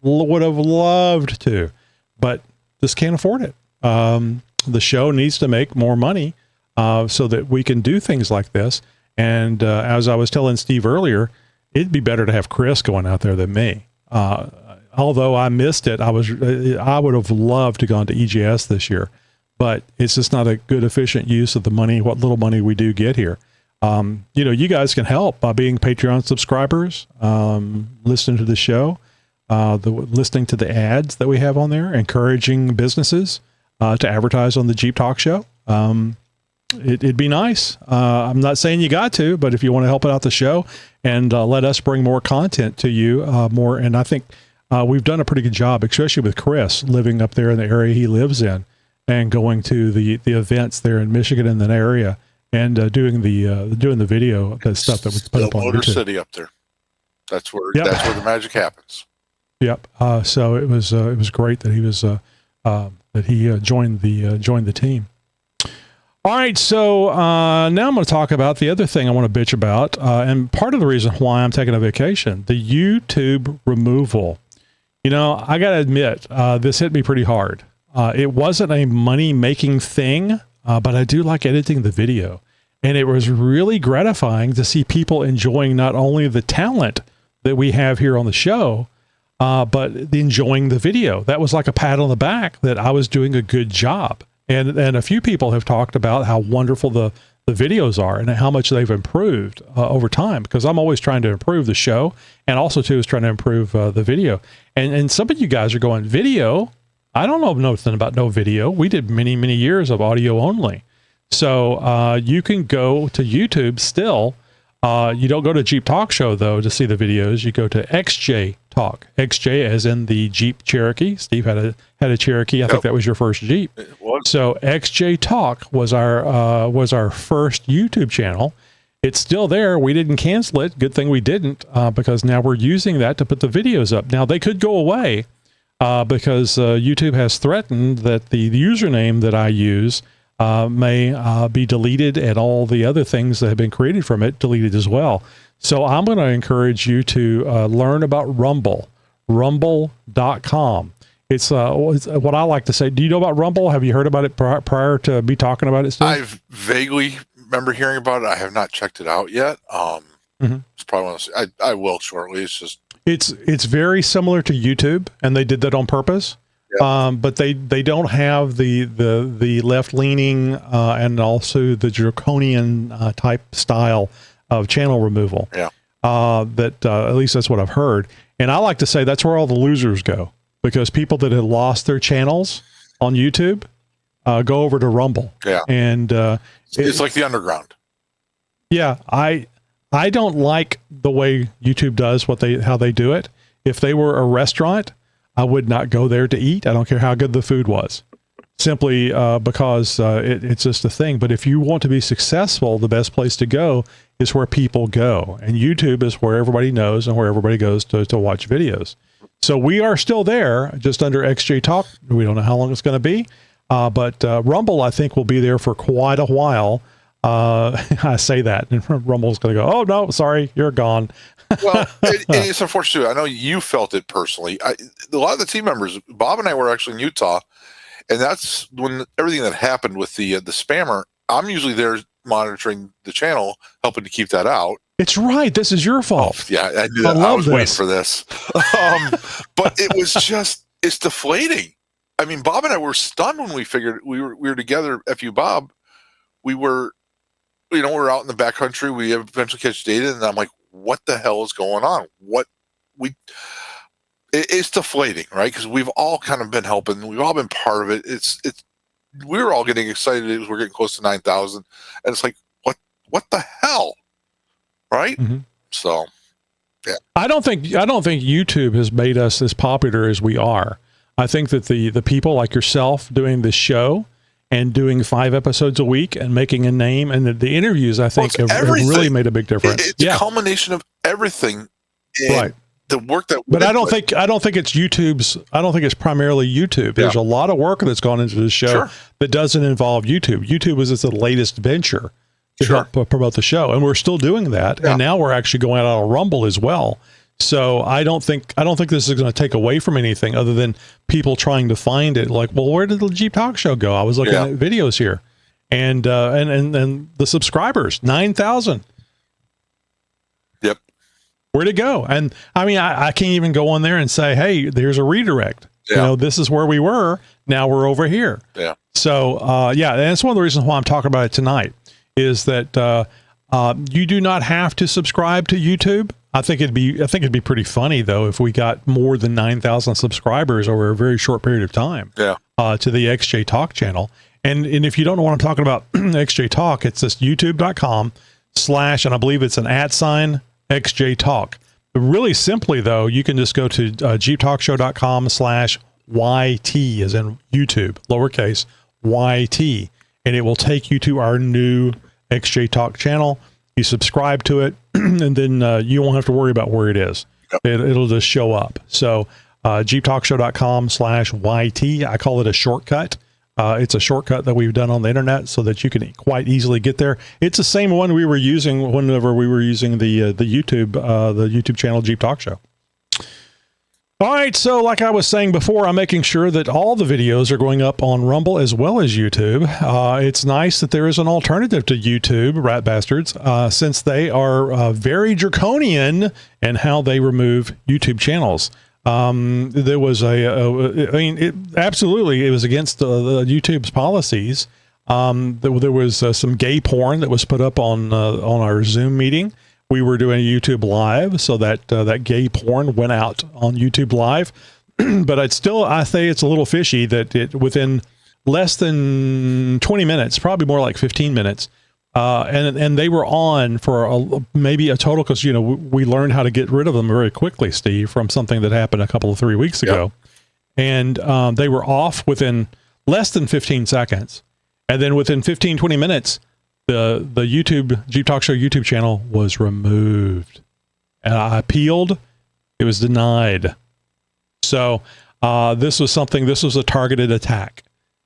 Would have loved to, but just can't afford it. The show needs to make more money so that we can do things like this. And as I was telling Steve earlier, it'd be better to have Chris going out there than me. Although I missed it, I would have loved to gone to EJS this year, but it's just not a good, efficient use of the money, what little money we do get here. You guys can help by being Patreon subscribers, listening to the show, listening to the ads that we have on there, encouraging businesses to advertise on the Jeep Talk Show. It'd be nice. I'm not saying you got to, but if you want to help out the show and let us bring more content to you, more. And I think we've done a pretty good job, especially with Chris living up there in the area he lives in and going to the events there in Michigan in that area and doing the video, the stuff that we put up on Motor YouTube. City up there. That's where the magic happens. Yep. So it was great that he was joined the team. All right, so now I'm going to talk about the other thing I want to bitch about, and part of the reason why I'm taking a vacation, the YouTube removal. I got to admit, this hit me pretty hard. It wasn't a money-making thing, but I do like editing the video, and it was really gratifying to see people enjoying not only the talent that we have here on the show, but enjoying the video. That was like a pat on the back that I was doing a good job. And a few people have talked about how wonderful the videos are and how much they've improved over time, because I'm always trying to improve the show, and also too is trying to improve the video. And some of you guys are going, video? I don't know nothing about no video. We did many, many years of audio only. So you can go to YouTube still. You don't go to Jeep Talk Show, though, to see the videos. You go to XJ Talk. XJ as in the Jeep Cherokee. Steve had a Cherokee. I think that was your first Jeep. It was. So XJ Talk was our first YouTube channel. It's still there. We didn't cancel it. Good thing we didn't, because now we're using that to put the videos up. Now they could go away, because YouTube has threatened that the username that I use may be deleted, and all the other things that have been created from it deleted as well. So I'm going to encourage you to learn about Rumble, rumble.com. It's what I like to say. Do you know about Rumble? Have you heard about it prior to me talking about it, Steve? I've vaguely remember hearing about it. I have not checked it out yet. It's probably one of those, I will shortly. It's just it's very similar to YouTube, and they did that on purpose. Yep. But they don't have the left leaning and also the draconian type style of channel removal. Yeah. That at least that's what I've heard. And I like to say that's where all the losers go, because people that have lost their channels on YouTube go over to Rumble. Yeah. And it's like the underground. Yeah. I don't like the way YouTube does how they do it. If they were a restaurant, I would not go there to eat. I don't care how good the food was, simply because it's just a thing. But if you want to be successful, the best place to go is where people go. And YouTube is where everybody knows and where everybody goes to watch videos. So we are still there, just under XJ Talk. We don't know how long it's going to be. But Rumble, I think, will be there for quite a while. I say that, and Rumble's going to go, oh, no, sorry, you're gone. Well, it's unfortunate too. I know you felt it personally. A lot of the team members, Bob and I were actually in Utah, and that's when everything that happened with the spammer. I'm usually there monitoring the channel, helping to keep that out. It's right. This is your fault. Oh, yeah, I knew that. I was waiting for this. But it was just, it's deflating. I mean, Bob and I were stunned when we figured we were together. FU Bob, we were out in the backcountry. We eventually catch data, and I'm like, what the hell is going on? It's deflating, right? Because we've all kind of been helping. We've all been part of it. We're all getting excited as we're getting close to 9,000, and it's like, what the hell, right? Mm-hmm. So, yeah. I don't think YouTube has made us as popular as we are. I think that the people like yourself doing this show and doing 5 episodes a week and making a name, and the interviews, I think, have really made a big difference. It's a culmination of everything. Right. The work that, but I don't think it's YouTube's. I don't think it's primarily YouTube. There's a lot of work that's gone into this show that doesn't involve YouTube. YouTube was the latest venture to help promote the show, and we're still doing that. Yeah. And now we're actually going out on Rumble as well. So I don't think this is going to take away from anything other than people trying to find it. Like, well, where did the Jeep Talk Show go? I was looking at videos here, and the subscribers, 9,000. Yep. Where'd it go? And I mean, I can't even go on there and say, hey, there's a redirect. Yeah. This is where we were. Now we're over here. Yeah. So and that's one of the reasons why I'm talking about it tonight is that you do not have to subscribe to YouTube. I think it'd be pretty funny though if we got more than 9,000 subscribers over a very short period of time. Yeah. To the XJ Talk channel, and if you don't know what I'm talking about, XJ Talk, it's just youtube.com/ and I believe it's an @ XJ Talk. Really simply though, you can just go to jeeptalkshow.com/YT as in YouTube, lowercase YT, and it will take you to our new XJ Talk channel. You subscribe to it, and then you won't have to worry about where it is. Yep. It'll just show up. So jeeptalkshow.com/YT. I call it a shortcut. It's a shortcut that we've done on the internet so that you can quite easily get there. It's the same one we were using whenever we were using the YouTube channel Jeep Talk Show. All right, so like I was saying before, I'm making sure that all the videos are going up on Rumble as well as YouTube. It's nice that there is an alternative to YouTube, rat bastards, since they are very draconian in how they remove YouTube channels. There was it was against YouTube's policies. There was some gay porn that was put up on our Zoom meeting. We were doing a YouTube Live, so that gay porn went out on YouTube Live. But I say it's a little fishy that it within less than 20 minutes, probably more like 15 minutes, and they were on for maybe a total, because we learned how to get rid of them very quickly, Steve, from something that happened a couple of 3 weeks ago, and they were off within less than 15 seconds, and then within 15-20 minutes. the YouTube Jeep Talk Show YouTube channel was removed, and I appealed. It was denied. So this was a targeted attack,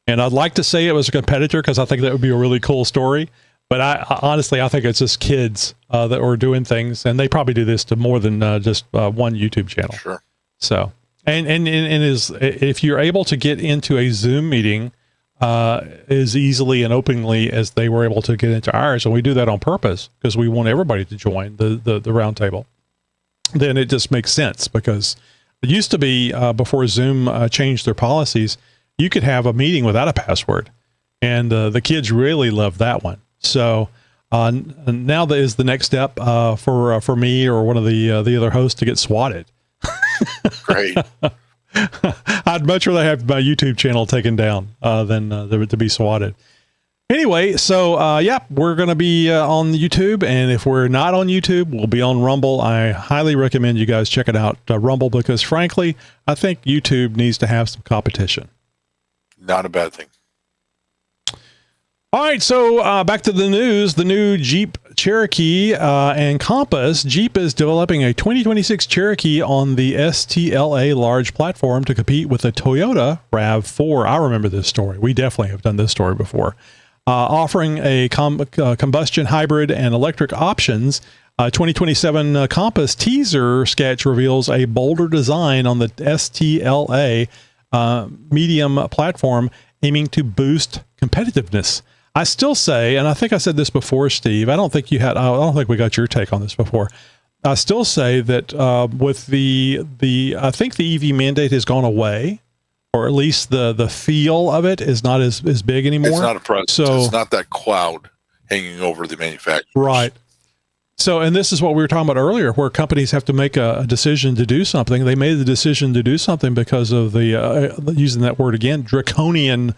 and I'd like to say it was a competitor because I think that would be a really cool story. But honestly, I think it's just kids that were doing things, and they probably do this to more than just one YouTube channel. Sure. So, and if you're able to get into a Zoom meeting as easily and openly as they were able to get into ours, and we do that on purpose because we want everybody to join the round table, then it just makes sense. Because it used to be before Zoom changed their policies, you could have a meeting without a password, and the kids really loved that one. So now that is the next step for me or one of the other hosts to get swatted. Great. I'd much rather have my YouTube channel taken down than to be swatted. Anyway, so we're going to be on YouTube, and if we're not on YouTube, we'll be on Rumble. I highly recommend you guys check it out, Rumble, because frankly, I think YouTube needs to have some competition. Not a bad thing. All right, so back to the news. The new Jeep Cherokee and Compass. Jeep is developing a 2026 Cherokee on the STLA large platform to compete with the Toyota RAV4. I remember this story. We definitely have done this story before. Offering a combustion hybrid and electric options, 2027 Compass teaser sketch reveals a bolder design on the STLA medium platform, aiming to boost competitiveness. I still say, and I think I said this before, Steve, I don't think we got your take on this before. I still say that with I think the EV mandate has gone away, or at least the feel of it is not as big anymore. It's not a presence. So, it's not that cloud hanging over the manufacturers. Right. So, and this is what we were talking about earlier, where companies have to make a decision to do something. They made the decision to do something because of the, using that word again, draconian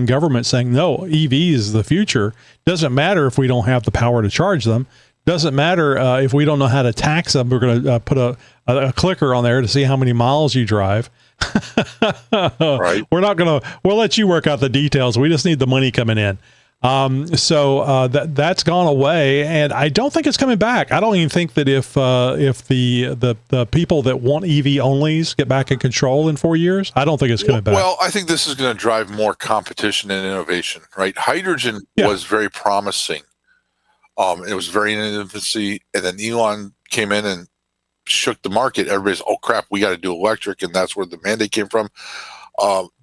government saying, no, EV is the future. Doesn't matter if we don't have the power to charge them. Doesn't matter if we don't know how to tax them. We're going to put a clicker on there to see how many miles you drive. Right. We'll let you work out the details. We just need the money coming in. So that's gone away, and I don't think it's coming back. I don't even think that if the people that want EV onlys get back in control in 4 years, I don't think it's coming back. Well, I think this is going to drive more competition and innovation, right? Hydrogen was very promising. It was very in infancy, and then Elon came in and shook the market. Everybody's, oh crap, we got to do electric, and that's where the mandate came from.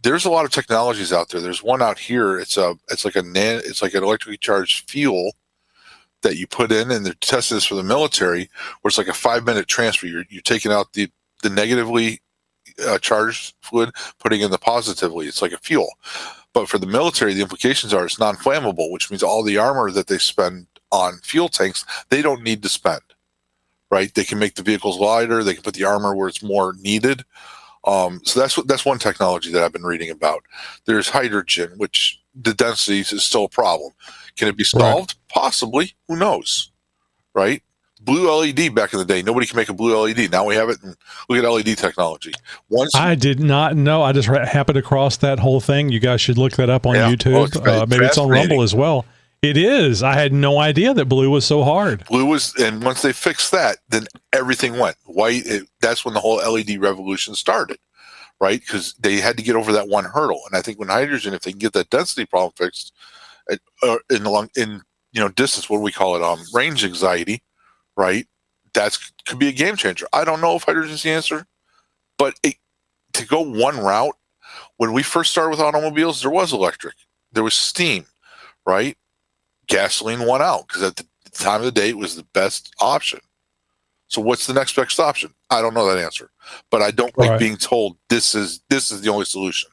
There's a lot of technologies out there. There's one out here. It's like an electrically charged fuel that you put in, and they're testing this for the military, where it's like a 5-minute transfer. You're taking out the negatively charged fluid, putting in the positively. It's like a fuel. But for the military, the implications are it's non-flammable, which means all the armor that they spend on fuel tanks, they don't need to spend, right? They can make the vehicles lighter. They can put the armor where it's more needed. So that's one technology that I've been reading about. There's hydrogen, which the densities is still a problem. Can it be solved? Right. Possibly. Who knows? Right? Blue LED back in the day. Nobody can make a blue LED. Now we have it, and look at LED technology. I did not know. I just happened across that whole thing. You guys should look that up on YouTube. Maybe it's on Rumble as well. It is. I had no idea that blue was so hard. And once they fixed that, then everything went white. That's when the whole LED revolution started, right? Because they had to get over that one hurdle. And I think when hydrogen, if they can get that density problem fixed, in distance, what do we call it? Range anxiety, right? That could be a game changer. I don't know if hydrogen's the answer, but to go one route, when we first started with automobiles, there was electric, there was steam, right? Gasoline won out because at the time of the day, it was the best option. So what's the next best option? I don't know that answer, but I don't like being told this is the only solution.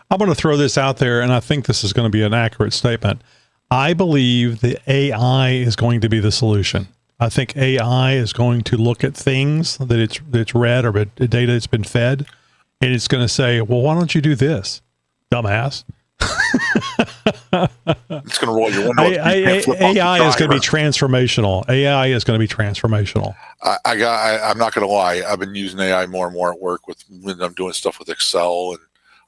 I'm going to throw this out there, and I think this is going to be an accurate statement. I believe the AI is going to be the solution. I think AI is going to look at things that it's read or data that's been fed, and it's going to say, well, why don't you do this, dumbass? It's going to roll your window. AI is going to be transformational. AI is going to be transformational. I'm not going to lie. I've been using AI more and more at work when I'm doing stuff with Excel, and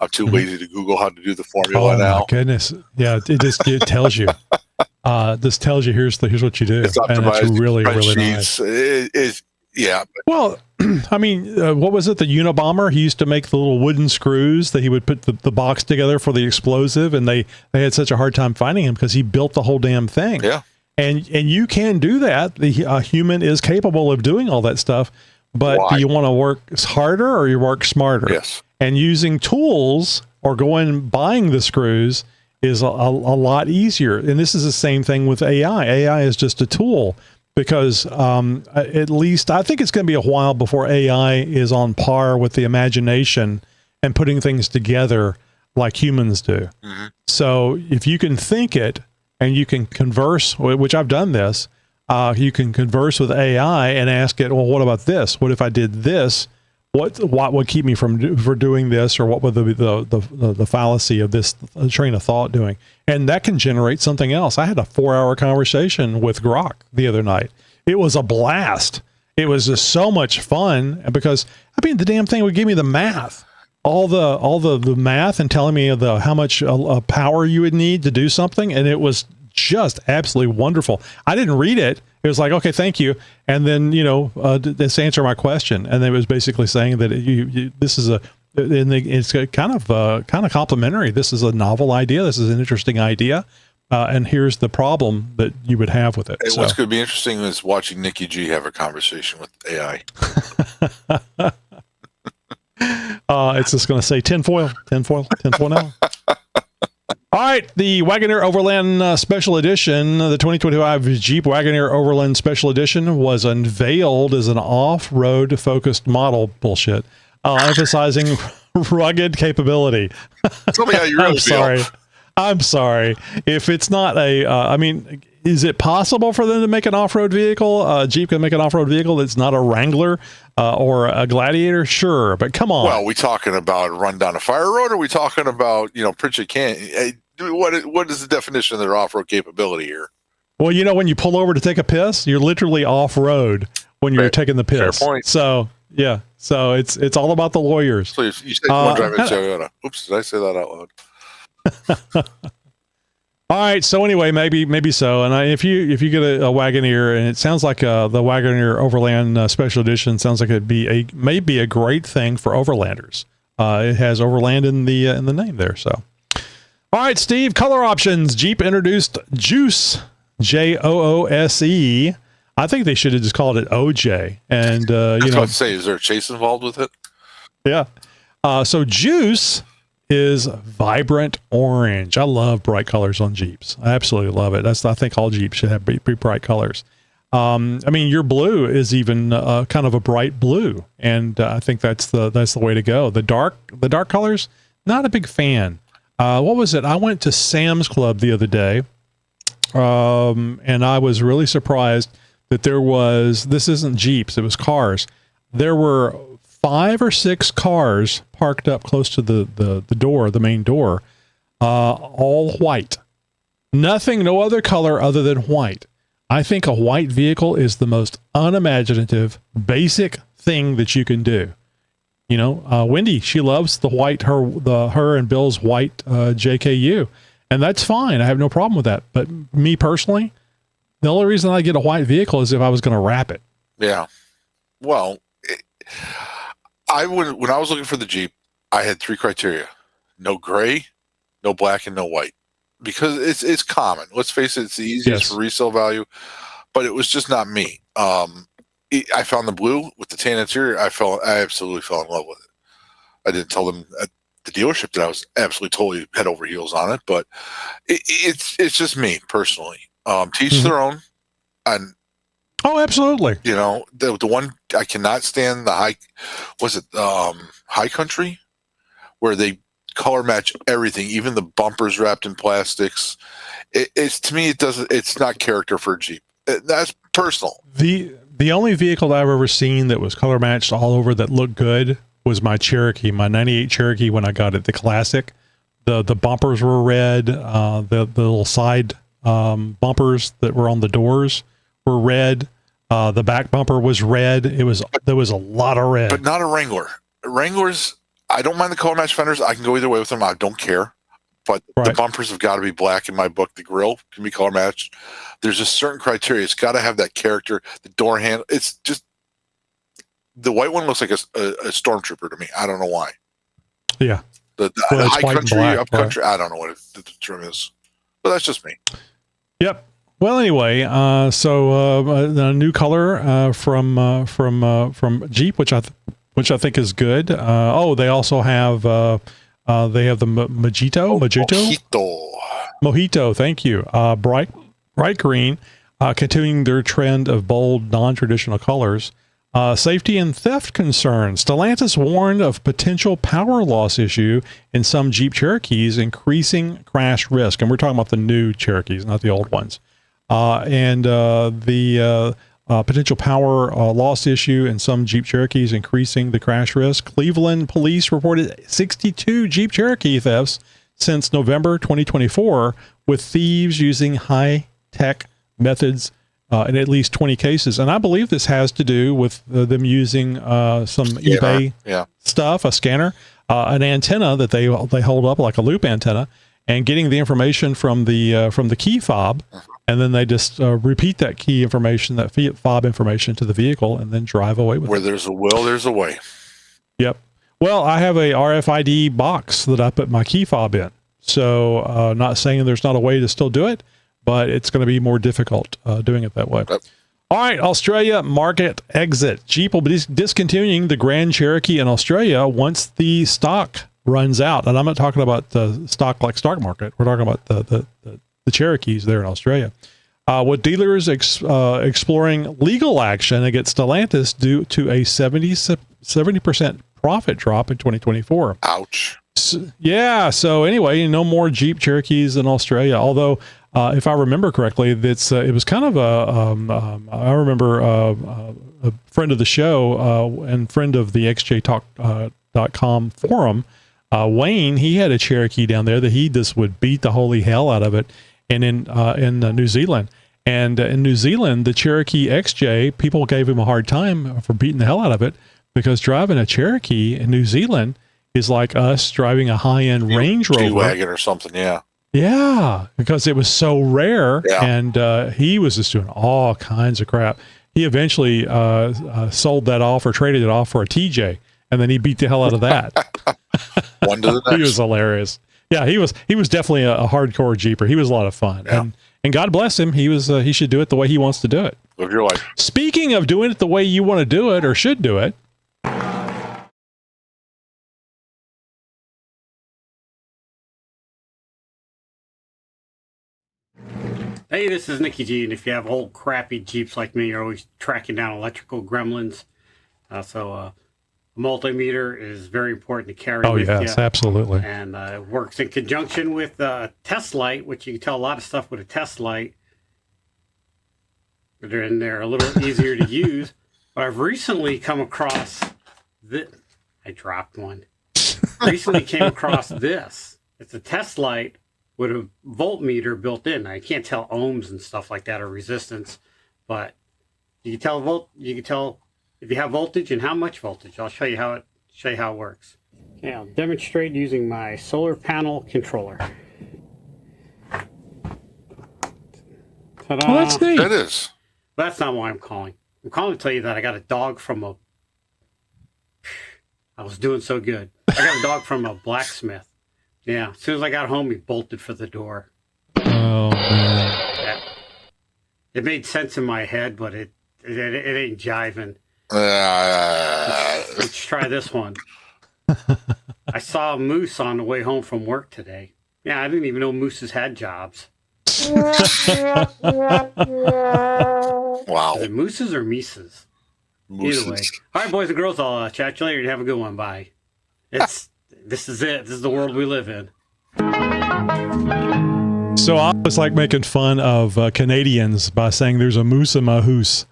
I'm too lazy to Google how to do the formula now. Oh my goodness. Yeah. It tells you, this tells you, here's what you do. It's optimized. And it's really, really nice. Yeah. Well, I mean, what was it? The Unabomber? He used to make the little wooden screws that he would put the box together for the explosive, and they had such a hard time finding him because he built the whole damn thing. Yeah. And you can do that. The human is capable of doing all that stuff, but do you want to work harder or you work smarter? Yes. And using tools or buying the screws is a lot easier. And this is the same thing with AI. AI is just a tool. Because at least I think it's going to be a while before AI is on par with the imagination and putting things together like humans do. Mm-hmm. So if you can think it and you can converse, which I've done this, you can converse with AI and ask it, well, what about this? What if I did this? What would keep me from doing this, or what would the fallacy of this train of thought doing? And that can generate something else. I had a 4-hour conversation with Grok the other night. It was a blast. It was just so much fun because I mean the damn thing would give me the math, all the math, and telling me how much power you would need to do something, and it was just absolutely wonderful. I didn't read it. It was like, okay, thank you. And then, this answer my question. And it was basically saying that this is it's kind of complimentary. This is a novel idea. This is an interesting idea. And here's the problem that you would have with it. And what's going to be interesting is watching Nikki G have a conversation with AI. It's just going to say tinfoil now. All right, the Wagoneer Overland Special Edition, the 2025 Jeep Wagoneer Overland Special Edition was unveiled as an off-road focused model. Bullshit. Emphasizing rugged capability. Tell me how you really feel. I'm sorry. If it's not is it possible for them to make an off-road vehicle? Jeep can make an off-road vehicle that's not a Wrangler or a Gladiator? Sure, but come on. Well, are we talking about run down a fire road, or are we talking about, Pritchett can't? What is the definition of their off-road capability here? Well, when you pull over to take a piss, you're literally off-road when you're taking the piss. Fair point. So, yeah. So it's all about the lawyers. So you say one driving Toyota. Oops, did I say that out loud? All right. So anyway, maybe so. And if you get a Wagoneer, and it sounds like the Wagoneer Overland Special Edition sounds like may be a great thing for overlanders. It has overland in the name there. So, all right, Steve. Color options. Jeep introduced Joose, Joose. I think they should have just called it OJ. And I was about to say, is there a chase involved with it? Yeah. So Joose is vibrant orange. I love bright colors on Jeeps. I absolutely love it. I think all Jeeps should have pretty bright colors. Your blue is even kind of a bright blue, and I think that's the way to go. The dark colors, not a big fan. What was it? I went to Sam's Club the other day, and I was really surprised that this isn't Jeeps, it was cars. There were 5 or 6 cars parked up close to the main door, all white. No other color other than white. I think a white vehicle is the most unimaginative, basic thing that you can do. Wendy, she loves the white, her and Bill's white JKU, and that's fine. I have no problem with that. But me personally, the only reason I get a white vehicle is if I was going to wrap it. Yeah. Well, when I was looking for the Jeep, I had 3 criteria: no gray, no black, and no white, because it's common. Let's face it, it's the easiest for resale value, but it was just not me. I found the blue with the tan interior. I absolutely fell in love with it. I didn't tell them at the dealership that I was absolutely totally head over heels on it, but it's just me personally. Teach their own. And oh, absolutely. The one I cannot stand, the High Country, where they color match everything, even the bumpers wrapped in plastics. To me, it's not character for a Jeep. That's personal. The only vehicle that I've ever seen that was color matched all over that looked good was my Cherokee, my 98 Cherokee when I got it, the classic. The bumpers were red, the little side bumpers that were on the doors were red. The back bumper was red. There was a lot of red. But not a Wrangler. Wranglers, I don't mind the color match fenders. I can go either way with them. I don't care. But the bumpers have got to be black in my book. The grill can be color matched. There's just certain criteria. It's got to have that character. The door handle. It's just the white one looks like a stormtrooper to me. I don't know why. Yeah. The high country, up country. I don't know what the term is, but that's just me. Yep. Well, anyway, so a new color from Jeep, which I think is good. They also have they have the Mojito. Thank you. Bright green, continuing their trend of bold, non-traditional colors. Safety and theft concerns. Stellantis warned of potential power loss issue in some Jeep Cherokees, increasing crash risk. And we're talking about the new Cherokees, not the old ones. The potential power loss issue in some Jeep Cherokees, increasing the crash risk. Cleveland police reported 62 Jeep Cherokee thefts since November 2024, with thieves using high-tech methods in at least 20 cases. And I believe this has to do with them using some eBay stuff, a scanner, an antenna that they hold up like a loop antenna, and getting the information from the key fob, and then they just repeat that key information, that fob information to the vehicle, and then drive away with it. Where there's a will, there's a way. Yep. Well, I have a RFID box that I put my key fob in. So not saying there's not a way to still do it, but it's going to be more difficult doing it that way. Yep. All right, Australia market exit. Jeep will be discontinuing the Grand Cherokee in Australia once the stock runs out. And I'm not talking about the stock like stock market. We're talking about the Cherokees there in Australia. With dealers exploring legal action against Stellantis due to a 70% profit drop in 2024. Ouch. So anyway, no more Jeep Cherokees in Australia. Although, if I remember correctly, it was kind of I remember a friend of the show and friend of the xjtalk.com forum, Wayne, he had a Cherokee down there that he just would beat the holy hell out of it. And in New Zealand. And in New Zealand, the Cherokee XJ, people gave him a hard time for beating the hell out of it, because driving a Cherokee in New Zealand is like us driving a high-end Range Rover. G-Wagon or something, yeah. Yeah, because it was so rare, and he was just doing all kinds of crap. He eventually sold that off or traded it off for a TJ, and then he beat the hell out of that. One to the next. He was hilarious. Yeah, he was definitely a hardcore Jeeper. He was a lot of fun. Yeah. And God bless him. He should do it the way he wants to do it. Live your life. Speaking of doing it the way you want to do it or should do it. Hey, this is Nicky G, and if you have old crappy Jeeps like me, you're always tracking down electrical gremlins. So a multimeter is very important to carry with you. Oh, yes, absolutely. And it works in conjunction with a test light, which you can tell a lot of stuff with a test light. They're a little easier to use. But I've recently come across this. I dropped one. Recently came across this. It's a test light with a voltmeter built in. I can't tell ohms and stuff like that or resistance, but you can tell if you have voltage and how much voltage. I'll show you how it works. Okay, I'll demonstrate using my solar panel controller. Ta-da. Oh, that's neat. That is. But that's not why I'm calling. I'm calling to tell you that I got a dog from I was doing so good. I got a dog from a blacksmith. Yeah, as soon as I got home, he bolted for the door. Oh, man. Yeah. It made sense in my head, but it ain't jiving. Let's try this one. I saw a moose on the way home from work today. Yeah, I didn't even know mooses had jobs. Wow. Is it mooses or mises? Mooses. Either way. All right, boys and girls, I'll chat you later. Have a good one. Bye. This is it. This is the world we live in. So I was like making fun of Canadians by saying there's a moose in my hoose.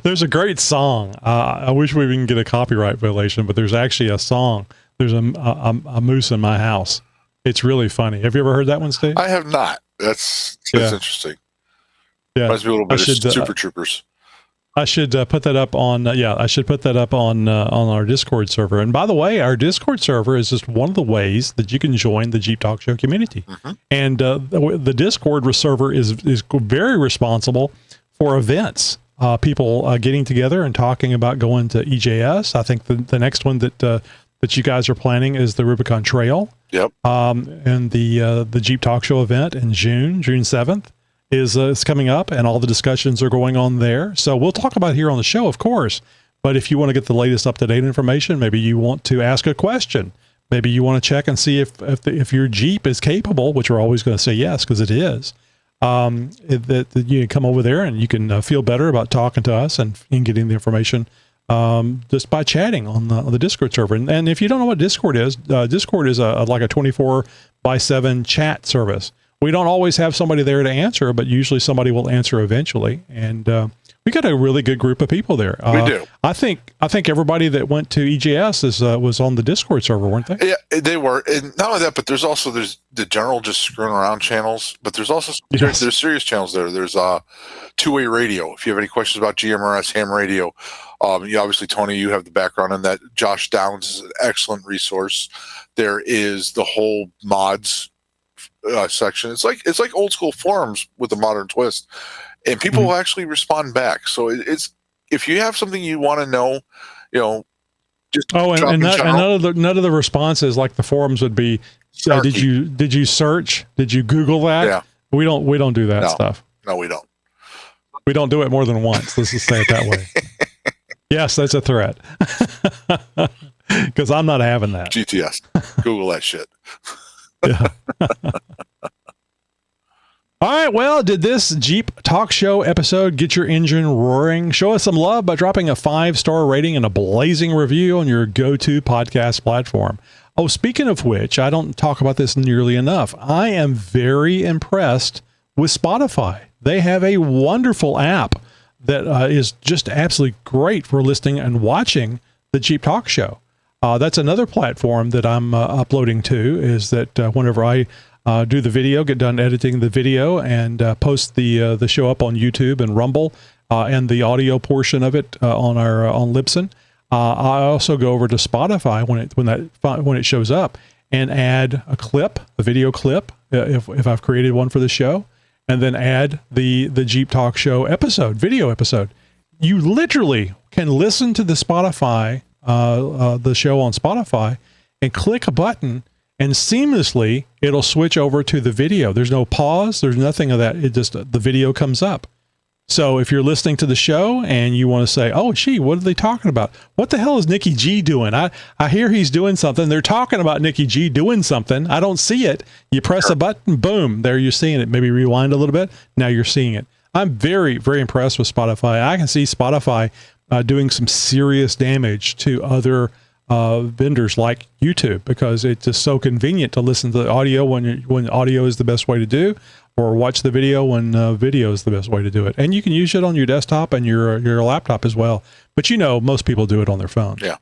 There's a great song. I wish we can get a copyright violation, but there's actually a song. There's a moose in my house. It's really funny. Have you ever heard that one, Steve? I have not. That's interesting. Yeah. Reminds me a little bit of Super Troopers. I should put that up on. I should put that up on our Discord server. And by the way, our Discord server is just one of the ways that you can join the Jeep Talk Show community. Mm-hmm. And the Discord server is very responsible for events. People getting together and talking about going to EJS. I think the next one that you guys are planning is the Rubicon Trail. Yep. And the Jeep Talk Show event in June 7th. Is coming up, and all the discussions are going on there. So we'll talk about it here on the show, of course. But if you want to get the latest up-to-date information, maybe you want to ask a question, maybe you want to check and see if your Jeep is capable, which we're always going to say yes because it is. That you can come over there and you can feel better about talking to us and getting the information just by chatting on the Discord server. And if you don't know what Discord is like a 24/7 chat service. We don't always have somebody there to answer, but usually somebody will answer eventually. And we got a really good group of people there. We do. I think everybody that went to EJS was on the Discord server, weren't they? Yeah, they were. And not only that, but there's the general just screwing around channels. But there's also there's serious channels there. There's two-way radio. If you have any questions about GMRS ham radio, you obviously, Tony, you have the background in that. Josh Downs is an excellent resource. There is the whole mods section. It's like old school forums with a modern twist, and people will actually respond back. So it's, if you have something you want to know, just and none of the responses like the forums would be, did you search? Did you Google that? Yeah, we don't do that stuff. No, we don't. We don't do it more than once. Let's just say it that way. Yes, that's a threat. Because I'm not having that. GTS. Google that shit. Yeah. All right. Well, did this Jeep Talk Show episode get your engine roaring? Show us some love by dropping a 5-star rating and a blazing review on your go-to podcast platform. Oh, speaking of which, I don't talk about this nearly enough. I am very impressed with Spotify. They have a wonderful app that is just absolutely great for listening and watching the Jeep Talk Show. That's another platform that I'm uploading to, is that whenever I do the video, get done editing the video and post the show up on YouTube and Rumble and the audio portion of it on Libsyn, I also go over to Spotify when it shows up and add a video clip, if I've created one for the show, and then add the Jeep Talk Show video episode. You literally can listen to the Spotify the show on Spotify and click a button, and seamlessly it'll switch over to the video. There's no pause. There's nothing of that. It just, the video comes up. So if you're listening to the show and you want to say, oh, gee, what are they talking about? What the hell is Nikki G doing? I hear he's doing something. They're talking about Nikki G doing something. I don't see it. You press a button, boom, there you're seeing it. Maybe rewind a little bit. Now you're seeing it. I'm very, very impressed with Spotify. I can see Spotify doing some serious damage to other vendors like YouTube, because it's just so convenient to listen to the audio when audio is the best way to do, or watch the video when video is the best way to do it. And you can use it on your desktop and your laptop as well. But most people do it on their phone. Yeah.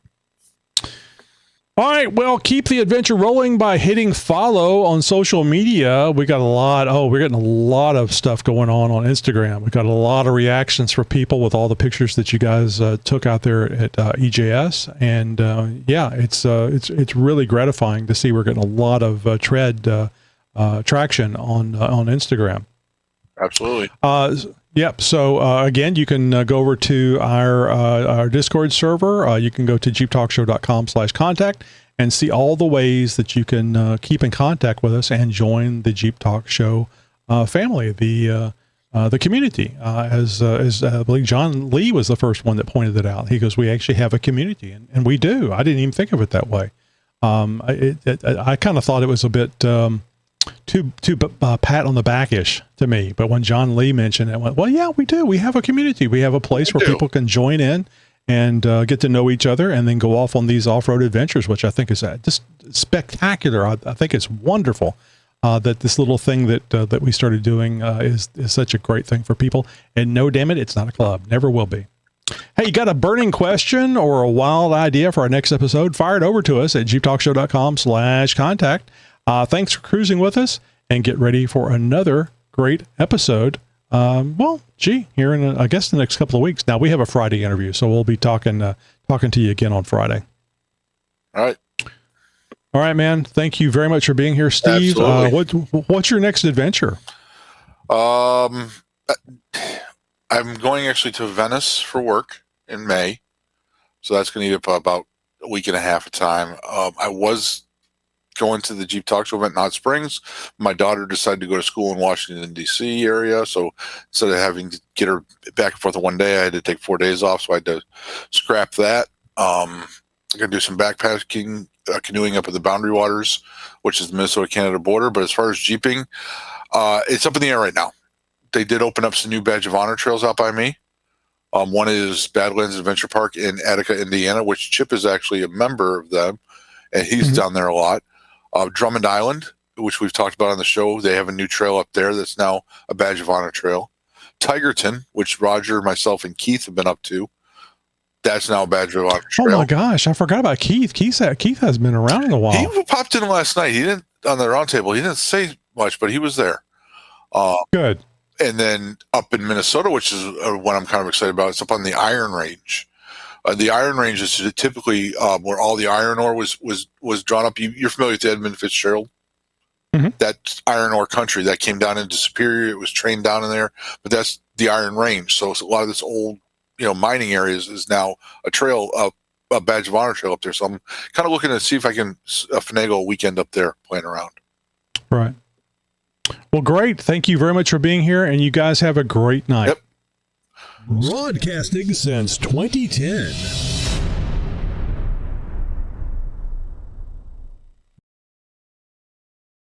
All right. Well, keep the adventure rolling by hitting follow on social media. We're getting a lot of stuff going on Instagram. We got a lot of reactions from people with all the pictures that you guys took out there at EJS. And it's really gratifying to see we're getting a lot of traction on Instagram. Absolutely. Yep. So again, you can go over to our Discord server. You can go to jeeptalkshow.com/contact and see all the ways that you can keep in contact with us and join the Jeep Talk Show family, the community. As I believe John Lee was the first one that pointed it out. He goes, "We actually have a community," and we do. I didn't even think of it that way. I kind of thought it was a bit too pat on the back-ish to me, but when John Lee mentioned it, I went, well, yeah, we do. We have a community. We have a place where people can join in and get to know each other, and then go off on these off-road adventures, which I think is just spectacular. I think it's wonderful that this little thing that we started doing is such a great thing for people. And no, damn it, it's not a club. Never will be. Hey, you got a burning question or a wild idea for our next episode? Fire it over to us at jeeptalkshow.com/contact. Thanks for cruising with us, and get ready for another great episode here in, I guess, the next couple of weeks. Now, we have a Friday interview, so we'll be talking to you again on Friday. All right. All right, man. Thank you very much for being here, Steve. What's your next adventure? I'm going actually to Venice for work in May. So that's going to eat up about a week and a half of time. I was going to the Jeep Talk Show event in Hot Springs. My daughter decided to go to school in Washington, D.C. area. So instead of having to get her back and forth in one day, I had to take 4 days off. So I had to scrap that. I'm going to do some backpacking, canoeing up at the Boundary Waters, which is the Minnesota-Canada border. But as far as Jeeping, it's up in the air right now. They did open up some new Badge of Honor trails out by me. One is Badlands Adventure Park in Attica, Indiana, which Chip is actually a member of them, and he's down there a lot. Drummond Island, which we've talked about on the show, they have a new trail up there that's now a Badge of Honor trail. Tigerton, which Roger, myself, and Keith have been up to, that's now a Badge of Honor trail. Oh my gosh, I forgot about Keith. Keith has been around in a while. He popped in last night. He didn't on the round table. He didn't say much, but he was there. Good. And then up in Minnesota, which is what I'm kind of excited about, it's up on the Iron Range. The Iron Range is typically where all the iron ore was drawn up. You're familiar with Edmund Fitzgerald? Mm-hmm. That iron ore country that came down into Superior. It was trained down in there, but that's the Iron Range. So a lot of this old, mining areas is now a trail, a Badge of Honor trail up there. So I'm kind of looking to see if I can finagle a weekend up there playing around. Right. Well, great. Thank you very much for being here, and you guys have a great night. Yep. Broadcasting since 2010.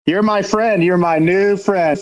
You're my friend. You're my new friend.